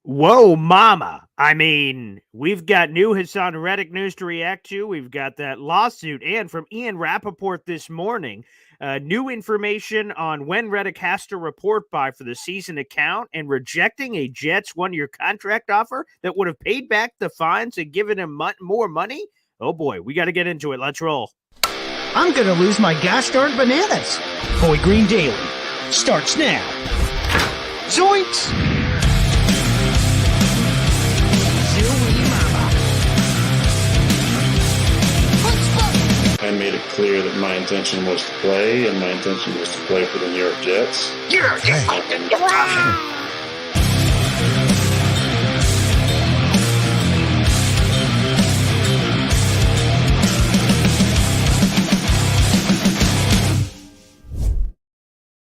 Whoa, mama. I mean, we've got new Hassan Reddick news to react to. We've got that lawsuit, and from Ian Rappaport this morning, new information on when Reddick has to report by for the season account and rejecting a Jets one-year contract offer that would have paid back the fines and given him more money. Oh boy, we got to get into it. Let's roll. I'm going to lose my gosh darn bananas. Boy Green Daily starts now. Zoinks! I made it clear that my intention was to play, and my intention was to play for the New York Jets.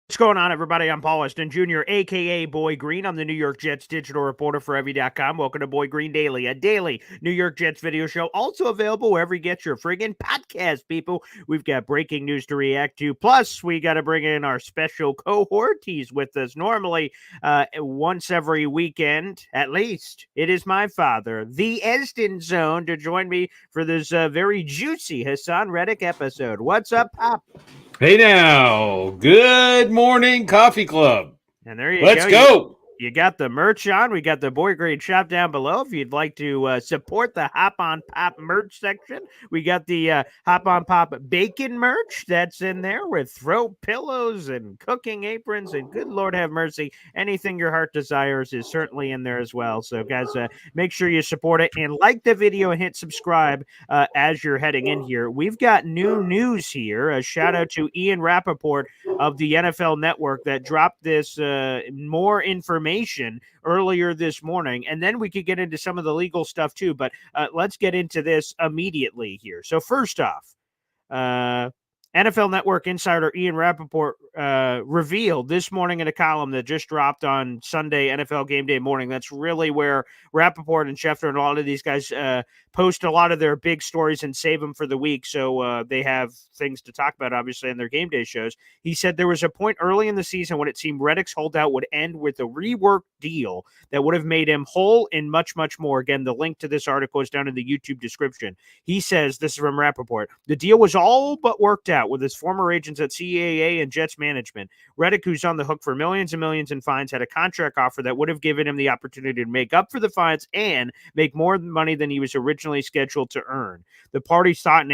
What's going on, everybody? I'm Paul Weston Jr., a.k.a. Boy Green. I'm the New York Jets digital reporter for Evie.com. Welcome to Boy Green Daily, a daily New York Jets video show, also available wherever you get your friggin' podcast, people. We've got breaking news to react to. Plus, we got to bring in our special cohort. He's with us normally once every weekend, at least. It is my father, the Eston Zone, to join me for this very juicy Hassan Reddick episode. What's up, Pop? Hey now, good morning, Coffee Club. And there you go. Let's go. You got the merch on. We got the Boy Green shop down below. If you'd like to support the Hop on Pop merch section, we got the Hop on Pop bacon merch that's in there with throat pillows and cooking aprons. And good Lord have mercy, anything your heart desires is certainly in there as well. So, guys, make sure you support it and like the video and hit subscribe as you're heading in here. We've got new news here. A shout out to Ian Rappaport of the NFL Network that dropped this more information earlier this morning, and then we could get into some of the legal stuff too, but let's get into this immediately here. So first off, NFL Network insider Ian Rappaport revealed this morning in a column that just dropped on Sunday, NFL Game Day morning. That's really where Rappaport and Schefter and a lot of these guys post a lot of their big stories and save them for the week, so they have things to talk about, obviously, in their game day shows. He said there was a point early in the season when it seemed Reddick's holdout would end with a reworked deal that would have made him whole and much, much more. Again, the link to this article is down in the YouTube description. He says, this is from Rappaport, the deal was all but worked out with his former agents at CAA and Jets management. Reddick, who's on the hook for millions and millions in fines, had a contract offer that would have given him the opportunity to make up for the fines and make more money than he was originally scheduled to earn. The parties thought an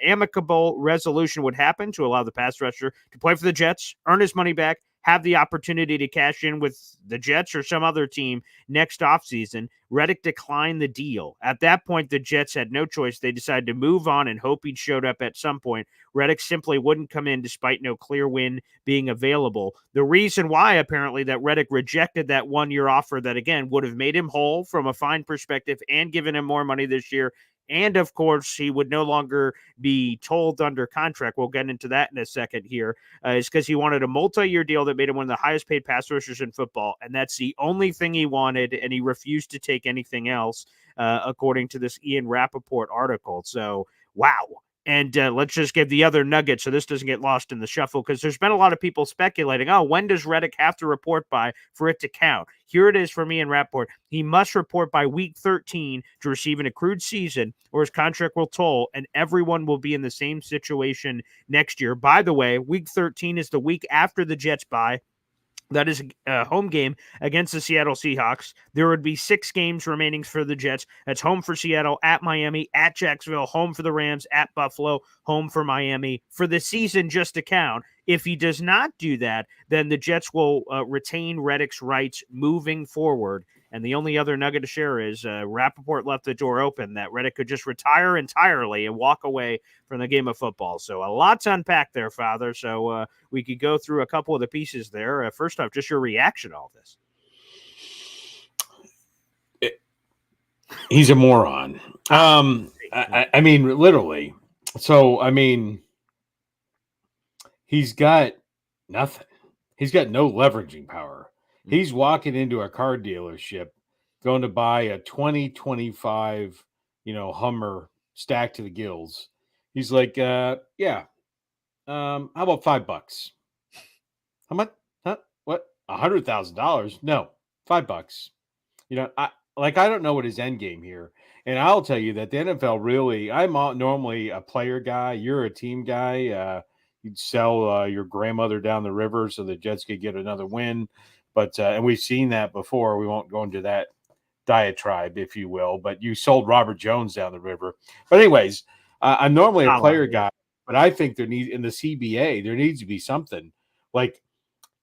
amicable resolution would happen to allow the pass rusher to play for the Jets, earn his money back, have the opportunity to cash in with the Jets or some other team next offseason. Reddick declined the deal. At that point, the Jets had no choice. They decided to move on and hope he'd showed up at some point. Reddick simply wouldn't come in despite no clear win being available. The reason why, apparently, that Reddick rejected that one-year offer that, again, would have made him whole from a fine perspective and given him more money this year, and, of course, he would no longer be told under contract. We'll get into that in a second here. Is because he wanted a multi-year deal that made him one of the highest paid pass rushers in football, and that's the only thing he wanted, and he refused to take anything else, according to this Ian Rappaport article. So, wow. And let's just give the other nugget so this doesn't get lost in the shuffle, because there's been a lot of people speculating, when does Reddick have to report by for it to count? Here it is from Ian Rappaport. He must report by week 13 to receive an accrued season, or his contract will toll, and everyone will be in the same situation next year. By the way, week 13 is the week after the Jets bye. That is a home game against the Seattle Seahawks. There would be 6 games remaining for the Jets. That's home for Seattle, at Miami, at Jacksonville, home for the Rams, at Buffalo, home for Miami, for the season just to count. If he does not do that, then the Jets will retain Reddick's rights moving forward. And the only other nugget to share is Rappaport left the door open that Reddick could just retire entirely and walk away from the game of football. So a lot to unpack there, Father. So we could go through a couple of the pieces there. First off, just your reaction to all this. He's a moron. I mean, literally. So, I mean, he's got nothing. He's got no leveraging power. He's walking into a car dealership going to buy a 2025, Hummer stacked to the gills. He's like, how about $5? How much? Huh? What? $100,000? No, $5. I don't know what his end game here. And I'll tell you that the NFL really, normally a player guy. You're a team guy. You'd sell your grandmother down the river so the Jets could get another win. But and we've seen that before. We won't go into that diatribe, if you will. But you sold Robert Jones down the river. But anyways, I'm normally a player guy, but I think in the CBA there needs to be something like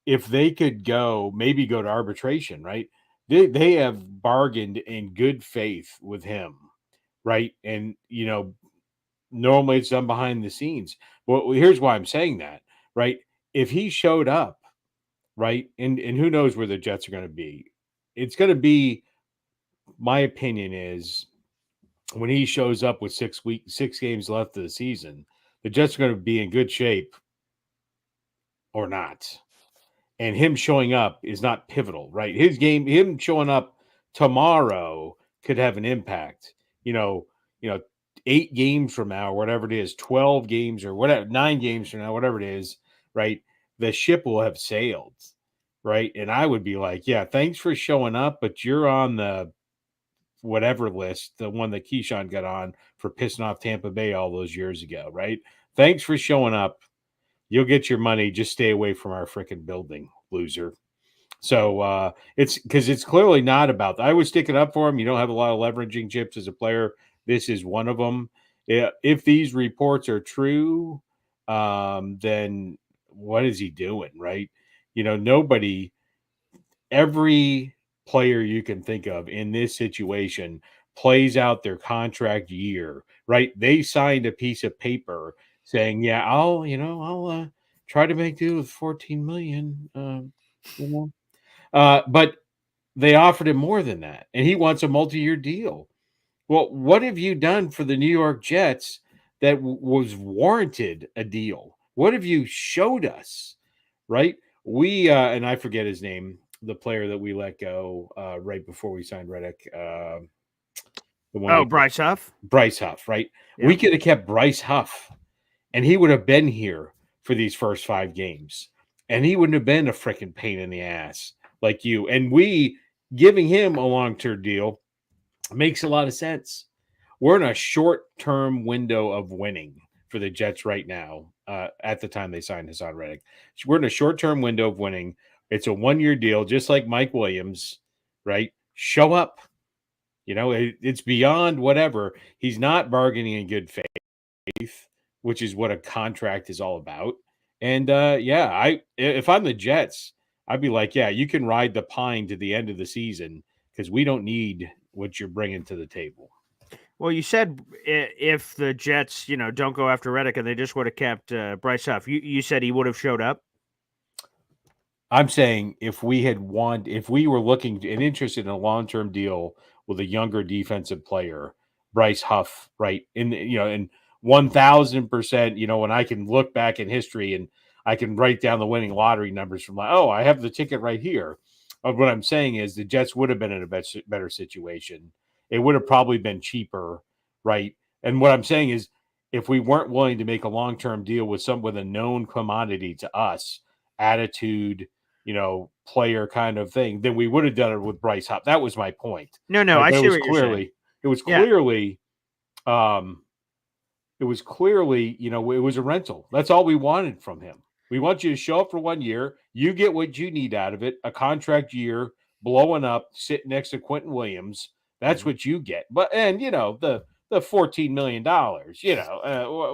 if they could maybe go to arbitration, right? They have bargained in good faith with him, right? And normally it's done behind the scenes. Well, here's why I'm saying that, right? If he showed up, right, and who knows where the Jets are going to be, it's going to be. My opinion is when he shows up with 6 games left of the season, the Jets are going to be in good shape or not. And him showing up is not pivotal, right? Him showing up tomorrow could have an impact. 8 games from now, or whatever it is, 12 games or whatever, 9 games from now, whatever it is, right? The ship will have sailed, right? And I would be like, yeah, thanks for showing up, but you're on the whatever list, the one that Keyshawn got on for pissing off Tampa Bay all those years ago, right? Thanks for showing up. You'll get your money. Just stay away from our freaking building, loser. So it's because it's clearly not about that. I would stick it up for him. You don't have a lot of leveraging chips as a player. This is one of them. If these reports are true, then what is he doing, right? Every player you can think of in this situation plays out their contract year, right? They signed a piece of paper saying, yeah, I'll try to make do with 14 million, but they offered him more than that, and he wants a multi-year deal. Well, what have you done for the New York Jets that was warranted a deal? What have you showed us, right? We and I forget his name, the player that we let go right before we signed Reddick. Bryce Huff. Bryce Huff, right? Yeah. We could have kept Bryce Huff, and he would have been here for these first 5 games, and he wouldn't have been a freaking pain in the ass like you. And we giving him a long-term deal makes a lot of sense. We're in a short-term window of winning for the Jets right now. At the time they signed Hassan Reddick, we're in a short-term window of winning. It's a 1-year deal, just like Mike Williams, right? Show up. It's beyond whatever. He's not bargaining in good faith, which is what a contract is all about. And if I'm the Jets, I'd be like, yeah, you can ride the pine to the end of the season because we don't need what you're bringing to the table. Well, you said if the Jets, don't go after Reddick and they just would have kept Bryce Huff, you said he would have showed up? I'm saying if we were looking and interested in a long-term deal with a younger defensive player, Bryce Huff, right? And 1000%, when I can look back in history and I can write down the winning lottery numbers from I have the ticket right here. What I'm saying is the Jets would have been in a better situation. It would have probably been cheaper, right? And what I'm saying is if we weren't willing to make a long-term deal with a known commodity to us, attitude, player kind of thing, then we would have done it with Bryce Huff. That was my point. No, I see what you're saying. It was clearly, it was a rental. That's all we wanted from him. We want you to show up for 1 year. You get what you need out of it, a contract year, blowing up, sitting next to Quentin Williams. That's what you get. But, and, the $14 million,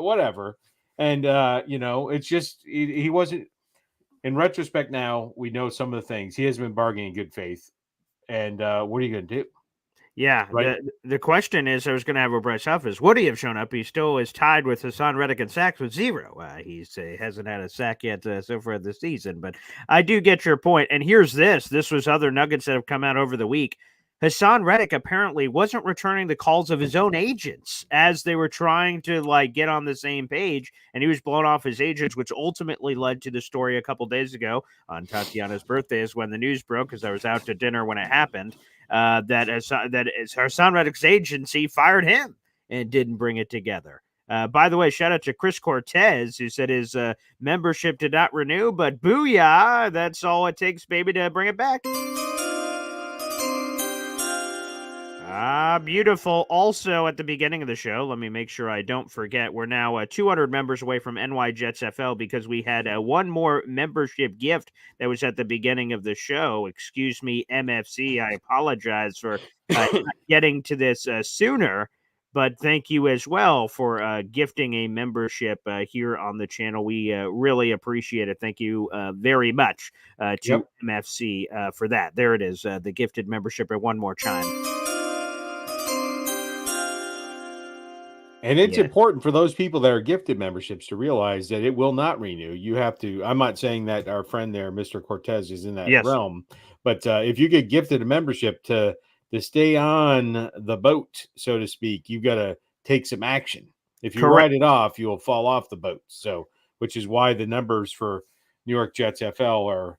whatever. And, it's just, he wasn't, in retrospect now, we know some of the things. He hasn't been bargaining in good faith. And what are you going to do? Yeah, right? The question is, I was going to have with Bryce Huff is, would he have shown up? He still is tied with Hassan Reddick in sacks with 0. He hasn't had a sack yet so far this season. But I do get your point. And here's this. This was other nuggets that have come out over the week. Hassan Reddick apparently wasn't returning the calls of his own agents as they were trying to get on the same page, and he was blown off his agents, which ultimately led to the story a couple days ago on Tatiana's birthday is when the news broke, because I was out to dinner when it happened, that Hassan Reddick's agency fired him and didn't bring it together. By the way, shout out to Chris Cortez, who said his membership did not renew, but booyah, that's all it takes, baby, to bring it back. Beautiful. Also, at the beginning of the show, let me make sure I don't forget, we're now 200 members away from NY Jets FL because we had one more membership gift that was at the beginning of the show. Excuse me, MFC. I apologize for not getting to this sooner, but thank you as well for gifting a membership here on the channel. We really appreciate it. Thank you very much to MFC for that. There it is, the gifted membership at one more chime. And it's important for those people that are gifted memberships to realize that it will not renew. You have to, I'm not saying that our friend there, Mr. Cortez, is in that realm, but if you get gifted a membership to stay on the boat, so to speak, you've got to take some action. If you write it off, you'll fall off the boat. So, which is why the numbers for New York Jets FL are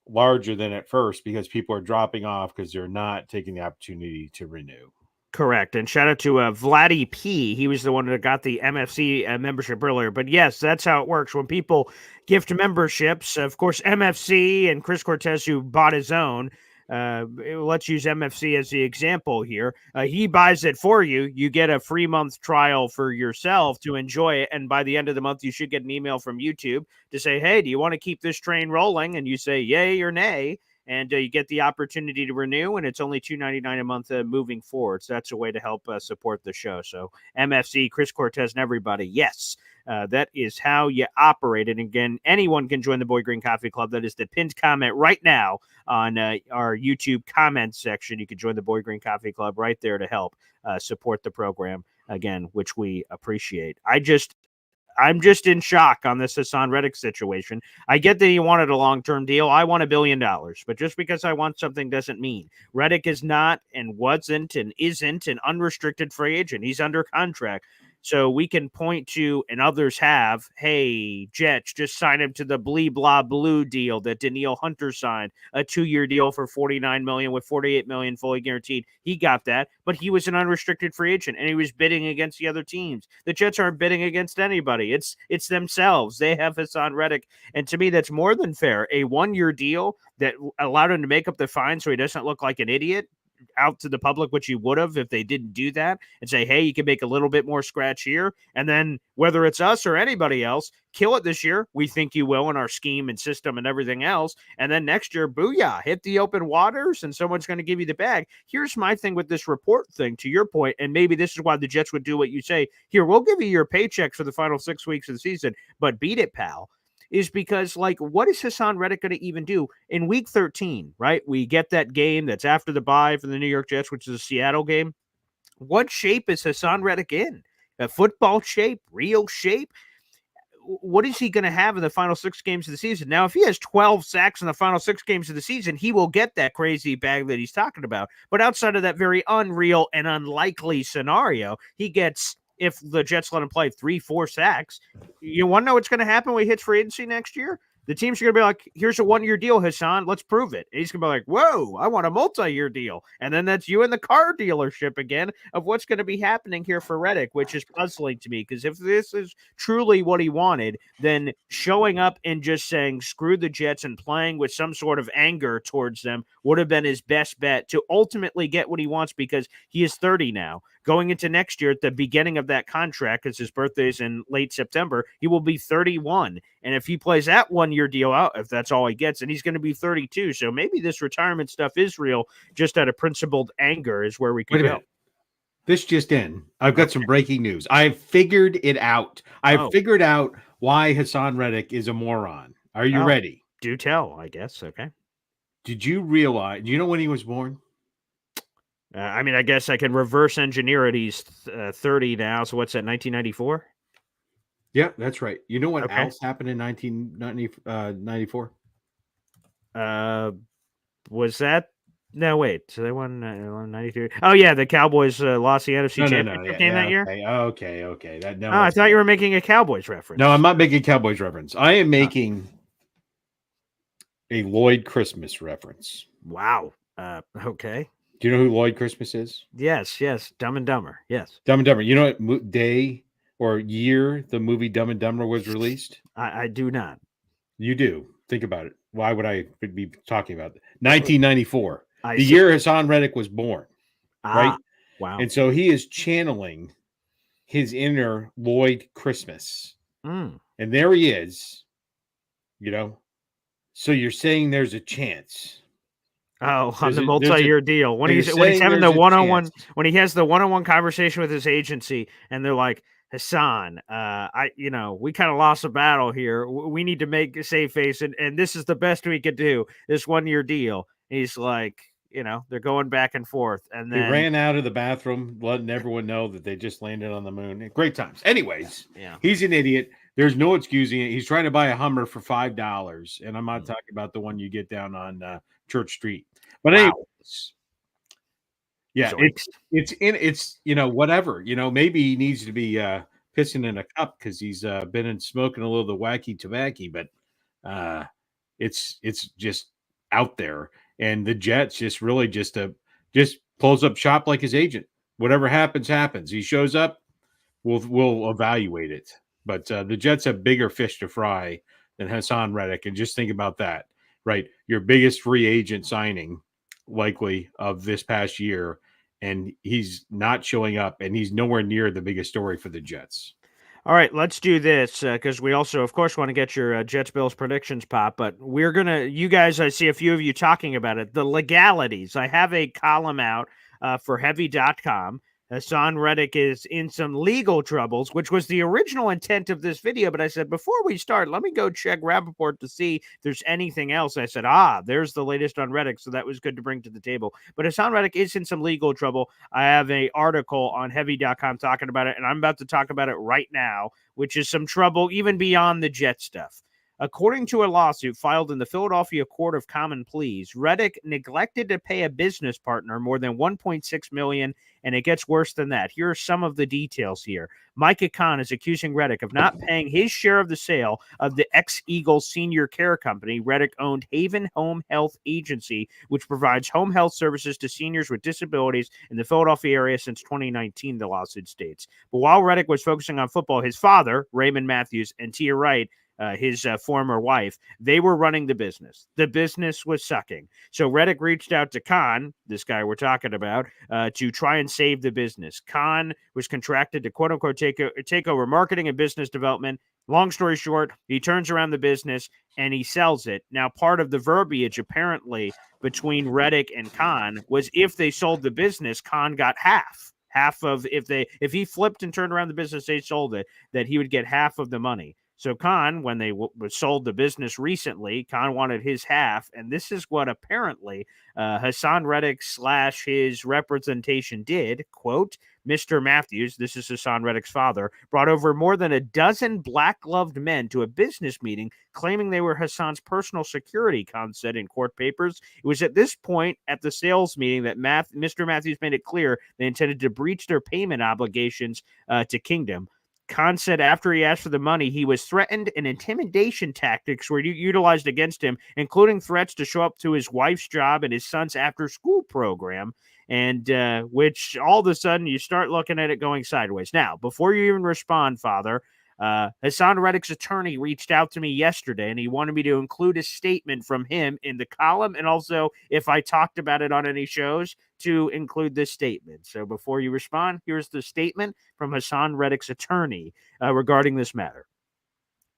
larger than at first, because people are dropping off because they're not taking the opportunity to renew. Correct. And shout out to Vladdy P. He was the one that got the MFC membership earlier. But yes, that's how it works. When people gift memberships, of course, MFC and Chris Cortez, who bought his own, let's use MFC as the example here. He buys it for you. You get a free month trial for yourself to enjoy it. And by the end of the month, you should get an email from YouTube to say, hey, do you want to keep this train rolling? And you say yay or nay. And you get the opportunity to renew, and it's only $2.99 a month moving forward. So that's a way to help support the show. So MFC, Chris Cortez, and everybody, yes, that is how you operate. And again, anyone can join the Boy Green Coffee Club. That is the pinned comment right now on our YouTube comment section. You can join the Boy Green Coffee Club right there to help support the program, again, which we appreciate. I'm just in shock on this Hassan Reddick situation. I get that he wanted a long-term deal. I want $1 billion, but just because I want something doesn't mean Reddick is not and wasn't and isn't an unrestricted free agent. He's under contract. So we can point to, and others have, hey, Jets, just sign him to the blee blah blue deal that Danielle Hunter signed, a 2-year deal for $49 million with $48 million fully guaranteed. He got that, but he was an unrestricted free agent, and he was bidding against the other teams. The Jets aren't bidding against anybody. It's themselves. They have Hassan Reddick, and to me, that's more than fair. A 1-year deal that allowed him to make up the fine so he doesn't look like an idiot out to the public, which he would have if they didn't do that, and say, hey, you can make a little bit more scratch here, and then whether it's us or anybody else, kill it this year. We think you will in our scheme and system and everything else, and then next year, booyah, hit the open waters, and someone's going to give you the bag. Here's my thing with this report thing, to your point, and maybe this is why the Jets would do what you say. Here, we'll give you your paycheck for the final 6 weeks of the season, but beat it, pal. Is because, like, what is Hassan Reddick going to even do in week 13, right? We get that game that's after the bye for the New York Jets, which is a Seattle game. What shape is Hassan Reddick in? A football shape? Real shape? What is he going to have in the final 6 games of the season? Now, if he has 12 sacks in the final 6 games of the season, he will get that crazy bag that he's talking about. But outside of that very unreal and unlikely scenario, he gets, if the Jets let him play 3-4 sacks, you want to know what's going to happen when he hits free agency next year? The teams are going to be like, here's a 1-year deal, Hassan. Let's prove it. And he's going to be like, whoa, I want a multi-year deal. And then that's you in the car dealership again of what's going to be happening here for Reddick, which is puzzling to me. Because if this is truly what he wanted, then showing up and just saying, screw the Jets and playing with some sort of anger towards them would have been his best bet to ultimately get what he wants, because he is 30 now. Going into next year at the beginning of that contract, because his birthday is in late September, he will be 31. And if he plays that 1-year deal out, if that's all he gets, and he's going to be 32. So maybe this retirement stuff is real, just out of principled anger is where we could go. This just in. I've got some breaking news. I've figured it out. I've figured out why Hassan Reddick is a moron. Are you ready? Do tell, I guess. Okay. Did you realize, do you know when he was born? I mean, I guess I can reverse engineer it. He's 30 now. So what's that, 1994? Yeah, that's right. You know what else happened in 1994? Was that? No, wait. So they won 93. Oh, yeah. The Cowboys lost the NFC Championship game that year? Okay. I thought you were making a Cowboys reference. No, I'm not making a Cowboys reference. I am making a Lloyd Christmas reference. Wow. Okay. Do you know who Lloyd Christmas is? Yes. Dumb and Dumber. Yes. Dumb and Dumber. You know what day or year the movie Dumb and Dumber was released? I do not. You do. Think about it. Why would I be talking about it? 1994. The see. year Hassan Reddick was born. Right? Wow. And so he is channeling his inner Lloyd Christmas. Mm. And there he is, you know. So you're saying there's a chance. Oh, on There's the a there's a multi-year deal. When Are you he's saying having there's the a chance? one-on-one, when he has the one-on-one conversation with his agency, and they're like, Hassan, we kind of lost a battle here. We need to make a save face, and this is the best we could do. This 1-year deal. He's like, they're going back and forth, and He then ran out of the bathroom, letting everyone know that they just landed on the moon. Great times. Anyways, yeah. he's an idiot. There's no excusing it. He's trying to buy a Hummer for $5, and I'm not talking about the one you get down on Church Street. But Wow. anyways, yeah, Zoinks. it's whatever. Maybe he needs to be pissing in a cup because he's been in smoking a little of the wacky tobacco, but it's just out there, and the Jets just really just pulls up shop like his agent. Whatever happens, happens. He shows up, we'll evaluate it. But the Jets have bigger fish to fry than Hassan Reddick, and just think about that, right? Your biggest free agent signing, likely of this past year, and he's not showing up, and he's nowhere near the biggest story for the Jets. All right, let's do this because we also, of course, want to get your Jets Bills predictions, Pop. But we're you guys, I see a few of you talking about it. The legalities. I have a column out for Heavy.com. Hassan Reddick is in some legal troubles, which was the original intent of this video. But I said, before we start, let me go check Rappaport to see if there's anything else. I said, there's the latest on Reddick. So that was good to bring to the table. But Hassan Reddick is in some legal trouble. I have an article on Heavy.com talking about it, and I'm about to talk about it right now, which is some trouble even beyond the Jet stuff. According to a lawsuit filed in the Philadelphia Court of Common Pleas, Reddick neglected to pay a business partner more than $1.6 million, and it gets worse than that. Here are some of the details here. Micah Khan is accusing Reddick of not paying his share of the sale of the ex-Eagles Senior Care Company. Reddick-owned Haven Home Health Agency, which provides home health services to seniors with disabilities in the Philadelphia area since 2019, the lawsuit states. But while Reddick was focusing on football, his father, Raymond Matthews, and to your right, his former wife, they were running the business. The business was sucking. So Reddick reached out to Khan, this guy we're talking about, to try and save the business. Khan was contracted to quote-unquote take over marketing and business development. Long story short, he turns around the business and he sells it. Now, part of the verbiage apparently between Reddick and Khan was if they sold the business, Khan got half of if he flipped and turned around the business, they sold it, that he would get half of the money. So Khan, when they sold the business recently, Khan wanted his half, and this is what apparently Hassan Reddick / his representation did. Quote, Mr. Matthews, this is Hassan Reddick's father, brought over more than a dozen black-gloved men to a business meeting claiming they were Hassan's personal security, Khan said in court papers. It was at this point at the sales meeting that Mr. Matthews made it clear they intended to breach their payment obligations to Kingdom. Khan said after he asked for the money, he was threatened and intimidation tactics were utilized against him, including threats to show up to his wife's job and his son's after-school program, and which all of a sudden you start looking at it going sideways. Now, before you even respond, Father, Hassan Reddick's attorney reached out to me yesterday, and he wanted me to include a statement from him in the column, and also, if I talked about it on any shows, to include this statement. So before you respond, here's the statement from Hassan Reddick's attorney regarding this matter.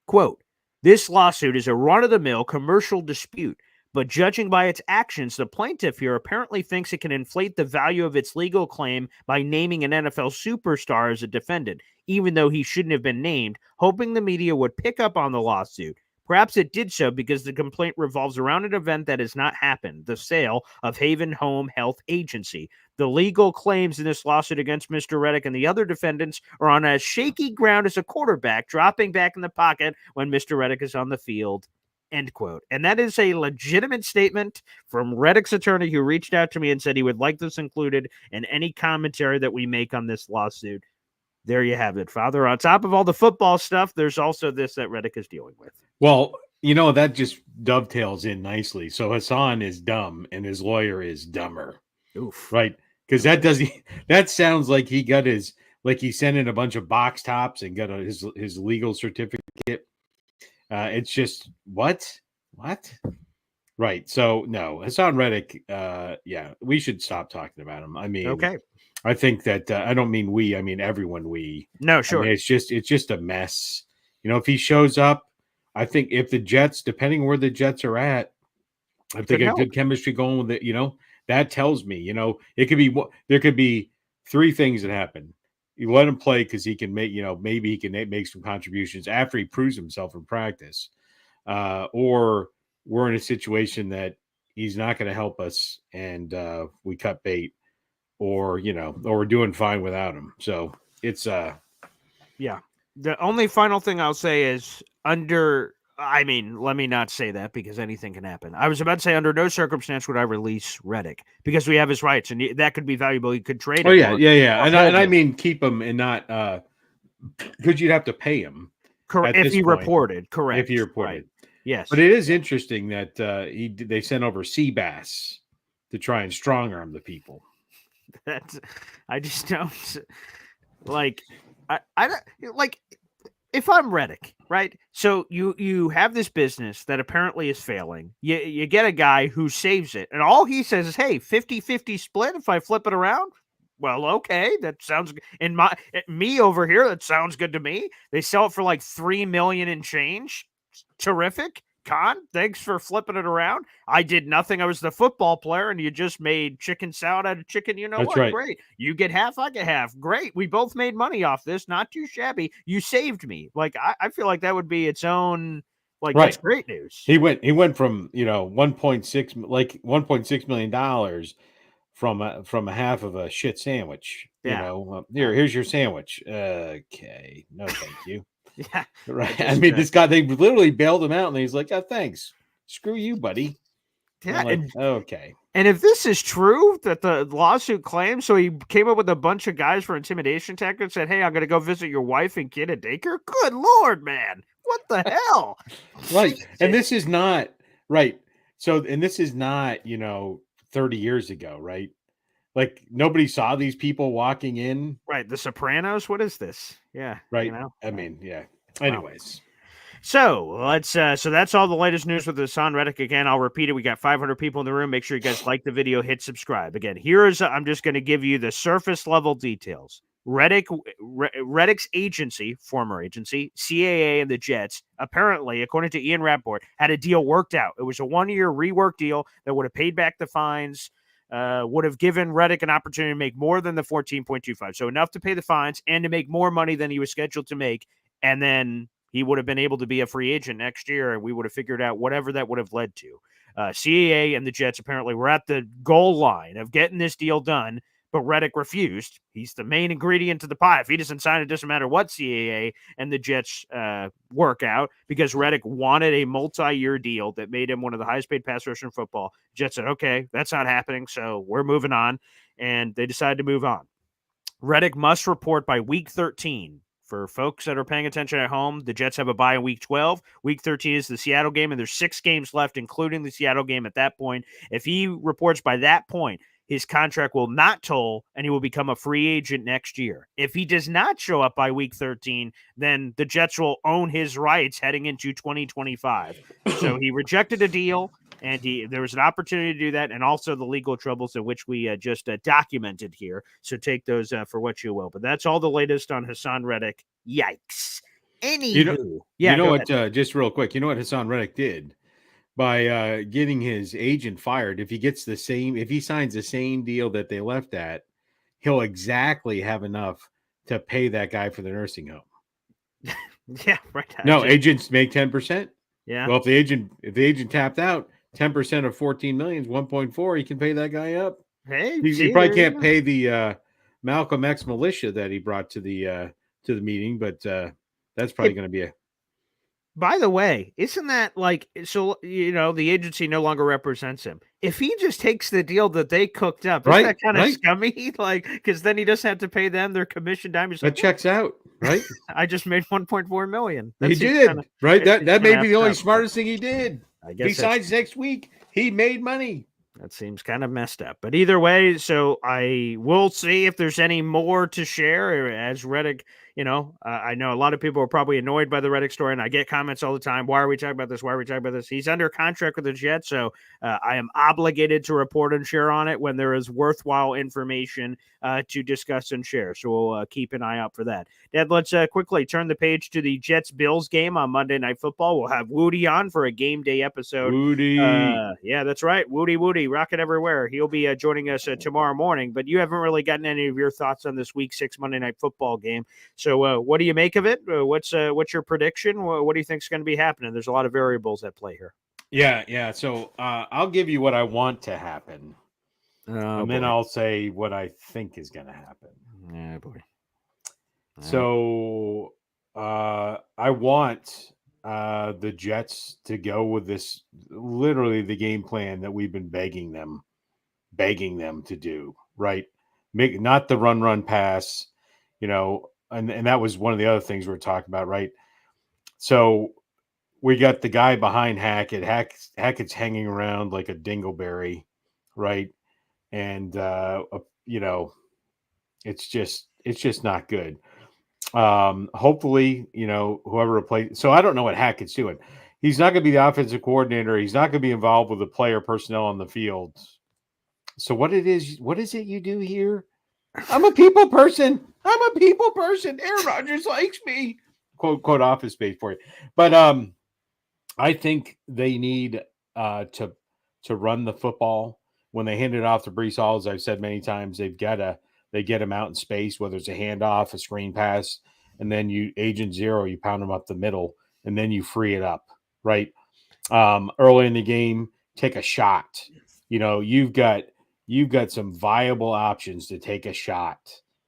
Quote, this lawsuit is a run-of-the-mill commercial dispute, but judging by its actions, the plaintiff here apparently thinks it can inflate the value of its legal claim by naming an NFL superstar as a defendant, even though he shouldn't have been named, hoping the media would pick up on the lawsuit. Perhaps it did so because the complaint revolves around an event that has not happened, the sale of Haven Home Health Agency. The legal claims in this lawsuit against Mr. Reddick and the other defendants are on as shaky ground as a quarterback dropping back in the pocket when Mr. Reddick is on the field. End quote. And that is a legitimate statement from Reddick's attorney who reached out to me and said he would like this included in any commentary that we make on this lawsuit. There you have it, Father. On top of all the football stuff, there's also this that Reddick is dealing with. Well, that just dovetails in nicely. So Hassan is dumb and his lawyer is dumber. Oof. Right? Because that sounds like he got he sent in a bunch of box tops and got his legal certificate. It's just what? Right. So no, Hassan Reddick. Yeah, we should stop talking about him. I mean, okay. I think that I don't mean we, I mean everyone. No, I mean, sure. it's just a mess. If he shows up, I think if the Jets, depending where the Jets are at, if they Could get help. good chemistry going with it, that tells me, it could be there could be three things that happen. You let him play because he can make, maybe he can make some contributions after he proves himself in practice, or we're in a situation that he's not going to help us and we cut bait, or we're doing fine without him. So it's Yeah. The only final thing I'll say is let me not say that because anything can happen. I was about to say under no circumstance would I release Reddick because we have his rights and that could be valuable. He could trade oh him. yeah, Or and hold I him. mean keep him and not because you'd have to pay him Correct. at If this he point reported, if he correct. reported. Right. Yes. But it is interesting that they sent over Seabass to try and strong arm the people. That's I just don't like I don't like if I'm Reddick, right? So you have this business that apparently is failing. You get a guy who saves it, and all he says is, "Hey, 50-50 split if I flip it around." Well, okay, that sounds in me over here. That sounds good to me. They sell it for like 3 million and change. Terrific. Con, thanks for flipping it around. I did nothing. I was the football player, and you just made chicken salad out of chicken. You know That's what? right. Great. You get half, I get half. Great. We both made money off this. Not too shabby. You saved me. Like I feel like that would be its own. Like Right. that's great news. He went from 1.6 million dollars from a half of a shit sandwich. Yeah. Here's your sandwich. Okay, no, thank you. Yeah. Right. I mean, this guy, they literally bailed him out, and he's like, "Oh, thanks. Screw you, buddy." Yeah. I'm like, okay. And if this is true that the lawsuit claims, so he came up with a bunch of guys for intimidation tactics, said, "Hey, I'm going to go visit your wife and kid at daycare." Good Lord, man. What the hell? Right. And Jesus. this is not right. So, and this is not, 30 years ago, right? Like nobody saw these people walking in. Right. The Sopranos. What is this? Yeah. Right. I mean, yeah. Wow. Anyways. So let's so that's all the latest news with Hassan Reddick. Again, I'll repeat it. We got 500 people in the room. Make sure you guys like the video, hit subscribe. Again, I'm just going to give you the surface level details. Reddick's agency, former agency, CAA and the Jets, apparently, according to Ian Rapport, had a deal worked out. It was a 1-year rework deal that would have paid back the fines, would have given Reddick an opportunity to make more than the 14.25. So enough to pay the fines and to make more money than he was scheduled to make. And then he would have been able to be a free agent next year, and we would have figured out whatever that would have led to. CAA and the Jets apparently were at the goal line of getting this deal done, but Reddick refused. He's the main ingredient to the pie. If he doesn't sign, it doesn't matter what CAA and the Jets work out, because Reddick wanted a multi-year deal that made him one of the highest-paid pass rushers in football. Jets said, okay, that's not happening, so we're moving on, and they decided to move on. Reddick must report by week 13. For folks that are paying attention at home, the Jets have a bye in week 12. Week 13 is the Seattle game, and there's 6 games left, including the Seattle game at that point. If he reports by that point, his contract will not toll, and he will become a free agent next year. If he does not show up by week 13, then the Jets will own his rights heading into 2025. So he rejected a deal, and there was an opportunity to do that, and also the legal troubles in which we just documented here. So take those for what you will. But that's all the latest on Hassan Reddick. Yikes. Anywho. Just real quick, you know what Hassan Reddick did? By getting his agent fired, if he signs the same deal that they left at, he'll exactly have enough to pay that guy for the nursing home. Yeah, right. Agents make 10%. Yeah. Well, if the agent tapped out, 10% of 14 million is 1.4. He can pay that guy up. Hey, you probably can't pay the Malcolm X militia that he brought to the meeting, but that's probably going to be a. By the way, isn't that like, so, the agency no longer represents him. If he just takes the deal that they cooked up, isn't that kind of scummy? Like, because then he doesn't have to pay them their commission dime. That checks out, right? I just made 1.4 million. He did, right? That may be the only smartest thing he did. I guess besides next week, he made money. That seems kind of messed up. But either way, so I will see if there's any more to share as Reddick, I know a lot of people are probably annoyed by the Reddick story, and I get comments all the time. Why are we talking about this? Why are we talking about this? He's under contract with the Jets, so I am obligated to report and share on it when there is worthwhile information to discuss and share. So we'll keep an eye out for that. Dad, let's quickly turn the page to the Jets-Bills game on Monday Night Football. We'll have Woody on for a game day episode. Woody. Yeah, that's right. Woody, rocket everywhere. He'll be joining us tomorrow morning, but you haven't really gotten any of your thoughts on this Week 6 Monday Night Football game. So what do you make of it? What's your prediction? What do you think is going to be happening? There's a lot of variables at play here. Yeah. So I'll give you what I want to happen. Then I'll say what I think is going to happen. Yeah, boy. So I want the Jets to go with this, literally the game plan that we've been begging them to do, right? Not the run, pass, and that was one of the other things we were talking about, right? So we got the guy behind Hackett. Hackett's hanging around like a dingleberry, right? And it's just not good. Hopefully, whoever replaces. So I don't know what Hackett's doing. He's not going to be the offensive coordinator. He's not going to be involved with the player personnel on the field. So what is it you do here? I'm a people person. Aaron Rodgers likes me. Quote Office Space for you. But I think they need to run the football. When they hand it off to Breece Hall, as I've said many times, they get him out in space, whether it's a handoff, a screen pass, and then you agent zero, you pound them up the middle, and then you free it up, right? Early in the game, take a shot. You've got some viable options to take a shot.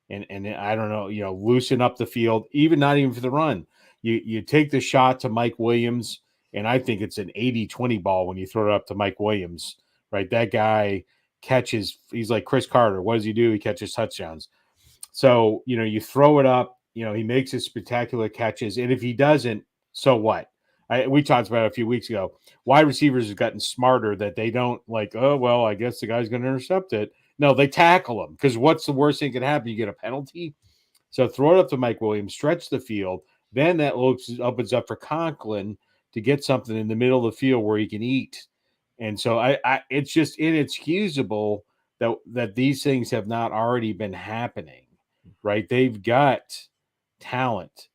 And I don't know, loosen up the field, not even for the run. You take the shot to Mike Williams, and I think it's an 80-20 ball when you throw it up to Mike Williams, right? That guy catches, he's like Chris Carter. What does he do? He catches touchdowns. So, you throw it up, he makes his spectacular catches. And if he doesn't, so what? We talked about it a few weeks ago. Wide receivers have gotten smarter that they don't like, oh, well, I guess the guy's going to intercept it. No, they tackle him, because what's the worst thing that can happen? You get a penalty. So throw it up to Mike Williams, stretch the field. Then that opens up for Conklin to get something in the middle of the field where he can eat. And so it's just inexcusable that these things have not already been happening, right? They've got talent,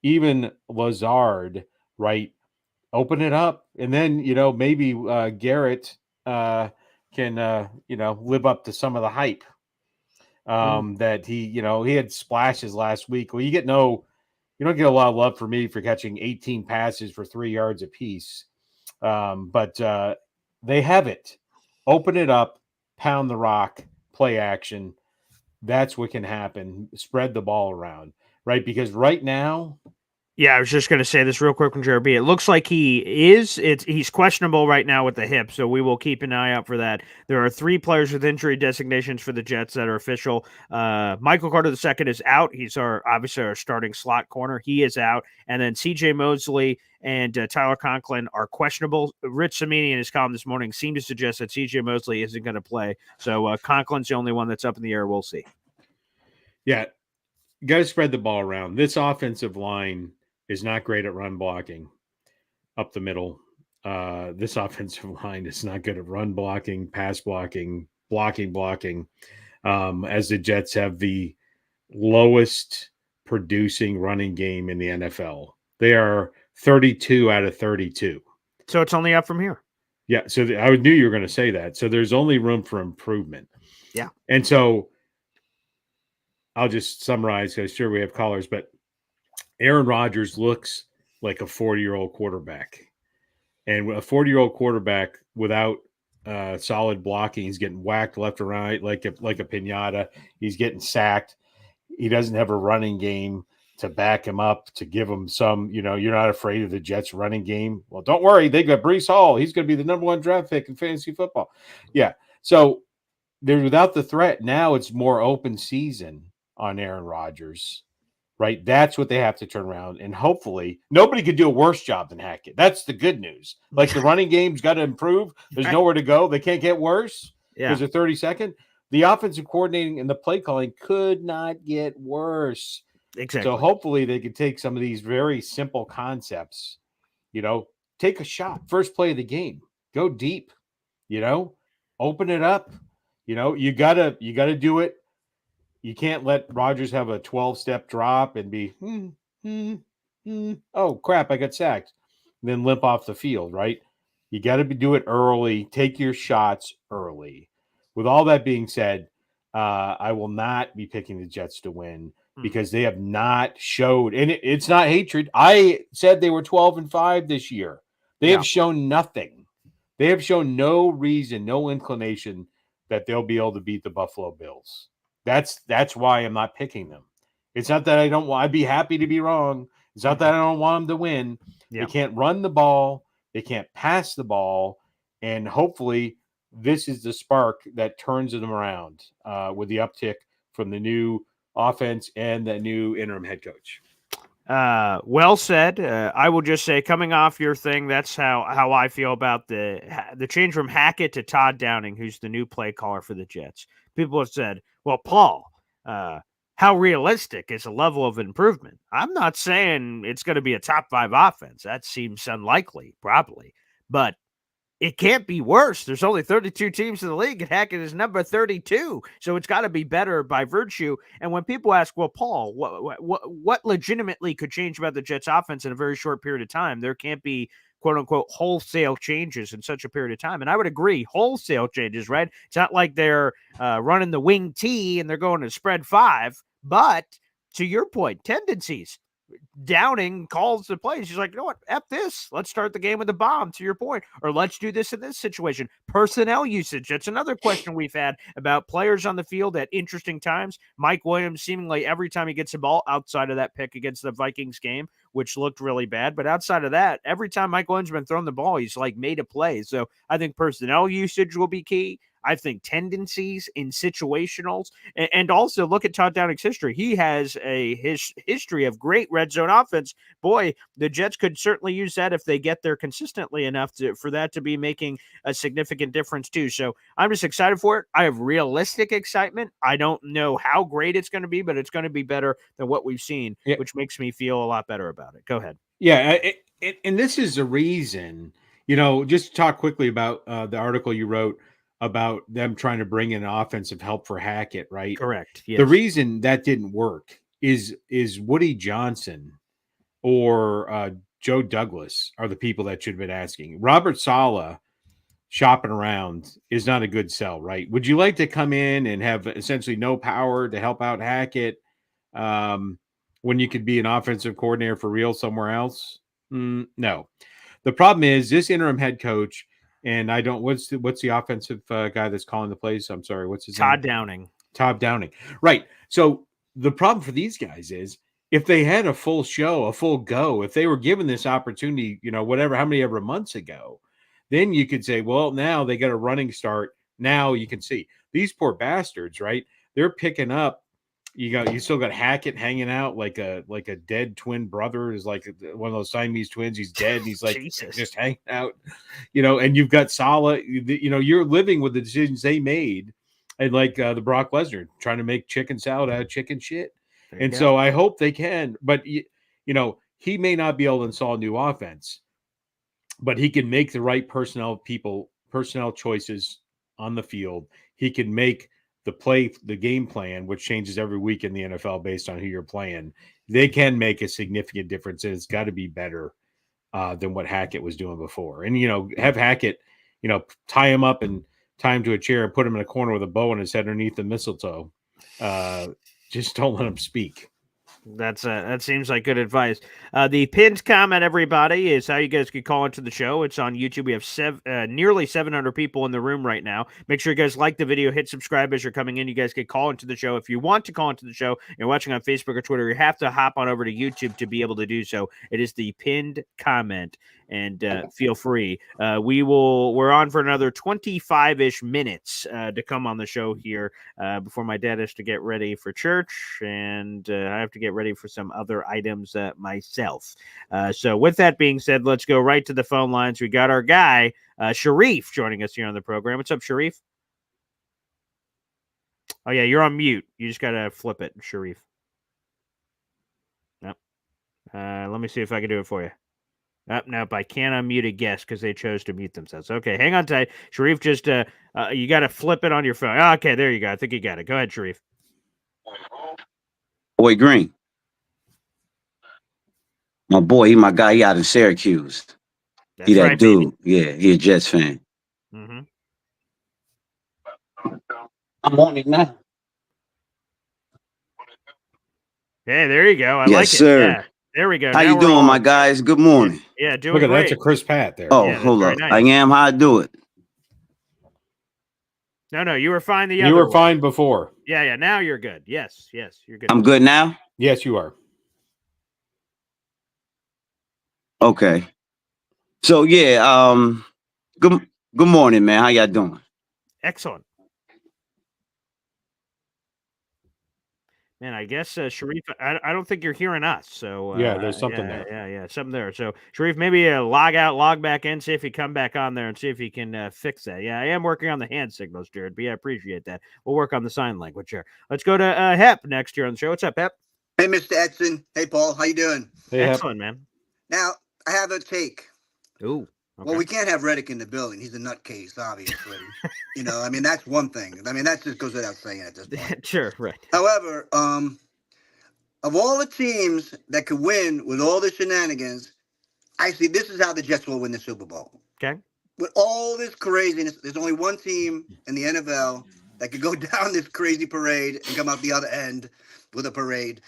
even Lazard, right? Open it up. And then, maybe Garrett can, live up to some of the hype that he had splashes last week. Well, you don't get a lot of love for me for catching 18 passes for 3 yards apiece. But they have it. Open it up, pound the rock, play action. That's what can happen. Spread the ball around, right? Because right now, yeah, I was just going to say this real quick from Jared B. It looks like he's questionable right now with the hip, so we will keep an eye out for that. There are 3 players with injury designations for the Jets that are official. Michael Carter II is out. He's obviously our starting slot corner. He is out. And then C.J. Mosley and Tyler Conklin are questionable. Rich Cimini in his column this morning seemed to suggest that C.J. Mosley isn't going to play. So Conklin's the only one that's up in the air. We'll see. Yeah, you got to spread the ball around. This offensive line is not great at run blocking up the middle. This offensive line is not good at run blocking, pass blocking, blocking. As the Jets have the lowest producing running game in the NFL. They are 32 out of 32. So it's only up from here. Yeah. So I knew you were going to say that. So there's only room for improvement. Yeah. And so I'll just summarize, because sure we have callers, but Aaron Rodgers looks like a 40-year-old quarterback. And a 40-year-old quarterback without solid blocking, he's getting whacked left and right like a piñata. He's getting sacked. He doesn't have a running game to back him up, to give him some, you're not afraid of the Jets running game. Well, don't worry. They got Breece Hall. He's going to be the #1 draft pick in fantasy football. Yeah. So they're without the threat. Now it's more open season on Aaron Rodgers. Right, that's what they have to turn around, and hopefully nobody could do a worse job than Hackett. That's the good news. Like, the running game's got to improve. There's nowhere to go. They can't get worse because they're 32nd. The offensive coordinating and the play calling could not get worse. Exactly. So hopefully they could take some of these very simple concepts, take a shot, first play of the game, go deep, open it up. You gotta do it. You can't let Rodgers have a 12-step drop and be, oh crap, I got sacked, and then limp off the field, right? You got to do it early. Take your shots early. With all that being said, I will not be picking the Jets to win because they have not showed, and it's not hatred. I said they were 12-5 this year. They have shown nothing. They have shown no reason, no inclination that they'll be able to beat the Buffalo Bills. That's why I'm not picking them. It's not that I don't want. I'd be happy to be wrong. It's not that I don't want them to win. They can't run the ball. They can't pass the ball. And hopefully this is the spark that turns them around with the uptick from the new offense and the new interim head coach. Well said. I will just say, coming off your thing, that's how I feel about the change from Hackett to Todd Downing, who's the new play caller for the Jets. People have said, well, Paul, how realistic is a level of improvement? I'm not saying it's going to be a top 5 offense. That seems unlikely, probably. But it can't be worse. There's only 32 teams in the league, and Hackett is number 32. So it's got to be better by virtue. And when people ask, well, Paul, what legitimately could change about the Jets offense in a very short period of time? There can't be, quote unquote, wholesale changes in such a period of time. And I would agree, wholesale changes, right? It's not like they're running the wing T and they're going to spread 5. But to your point, tendencies. Downing calls the plays. He's like, you know what? F this. Let's start the game with a bomb, to your point. Or let's do this in this situation. Personnel usage. That's another question we've had about players on the field at interesting times. Mike Williams, seemingly every time he gets the ball, outside of that pick against the Vikings game, which looked really bad. But outside of that, every time Mike Williams has been throwing the ball, he's like made a play. So I think personnel usage will be key. I think tendencies in situationals, and also look at Todd Downing's history. He has his history of great red zone offense. Boy, the Jets could certainly use that if they get there consistently enough for that to be making a significant difference too. So I'm just excited for it. I have realistic excitement. I don't know how great it's going to be, but it's going to be better than what we've seen, which makes me feel a lot better about it. Go ahead. Yeah, and this is the reason, just to talk quickly about the article you wrote about them trying to bring in offensive help for Hackett, right? Correct. Yes. The reason that didn't work is Woody Johnson or Joe Douglas are the people that should have been asking. Robert Saleh shopping around is not a good sell, right? Would you like to come in and have essentially no power to help out Hackett when you could be an offensive coordinator for real somewhere else? No. The problem is this interim head coach. And I don't. What's the offensive guy that's calling the plays? I'm sorry. What's his name? Todd Downing. Todd Downing. Right. So the problem for these guys is if they had a full show, a full go, if they were given this opportunity, whatever, how many ever months ago, then you could say, well, now they got a running start. Now you can see these poor bastards, right? They're picking up. You still got Hackett hanging out like a dead twin brother, is like one of those Siamese twins. He's dead. And he's like just hanging out, and you've got Saleh, you're living with the decisions they made. And like the Brock Lesnar trying to make chicken salad out of chicken shit. And so I hope they can, but he may not be able to install a new offense, but he can make the right personnel choices on the field. He can make the game plan, which changes every week in the NFL based on who you're playing. They can make a significant difference, and it's got to be better than what Hackett was doing before. And, have Hackett, tie him up and tie him to a chair and put him in a corner with a bow on his head underneath the mistletoe. Just don't let him speak. That seems like good advice. The pinned comment, everybody, is how you guys can call into the show. It's on YouTube. We have nearly 700 people in the room right now. Make sure you guys like the video, hit subscribe as you're coming in. You guys can call into the show. If you want to call into the show, you're watching on Facebook or Twitter, you have to hop on over to YouTube to be able to do so. It is the pinned comment, and feel free. We're on for another 25-ish minutes to come on the show here before my dad has to get ready for church, and I have to get ready for some other items myself. So with that being said, let's go right to the phone lines. We got our guy, Sharif, joining us here on the program. What's up, Sharif? Oh, yeah, you're on mute. You just got to flip it, Sharif. Let me see if I can do it for you. Nope, I can't unmute a guest because they chose to mute themselves. Okay, hang on tight. Sharif, just you got to flip it on your phone. Okay, there you go. I think you got it. Go ahead, Sharif. Boy Green. My boy, he my guy. He out in Syracuse. That's He that right, dude. Yeah, he a Jets fan. Mm-hmm. I'm on it now. Hey, there you go. I Yes, like sir. it. Yeah, there we go. How Now you we're doing, all my on. guys? Good morning. Yeah, doing Look at great. that's a crisp hat there. Oh, Yeah, that's hold very up. nice. I am. How I do it? No, you were fine the You other were way. fine before. Yeah, now you're good. Yes, you're good. I'm good now? Yes, you are. Okay. So yeah, good morning, man. How y'all doing? Excellent. Man, I guess Sharif, I don't think you're hearing us. So Yeah, there's something there. Yeah, something there. So Sharif, maybe log out, log back in, see if you come back on there, and see if you can fix that. Yeah, I am working on the hand signals, Jared. But yeah, I appreciate that. We'll work on the sign language here. Let's go to Hep next year on the show. What's up, Hep? Hey, Mr. Edson. Hey, Paul. How you doing? Hey, Hep. Excellent, man. Now, I have a take. Ooh. Okay. Well, we can't have Reddick in the building. He's a nutcase, obviously. I mean, that's one thing. I mean, that just goes without saying at this point. Sure, right. However, of all the teams that could win with all the shenanigans, I see this is how the Jets will win the Super Bowl. Okay. With all this craziness, there's only one team in the NFL that could go down this crazy parade and come out the other end with a parade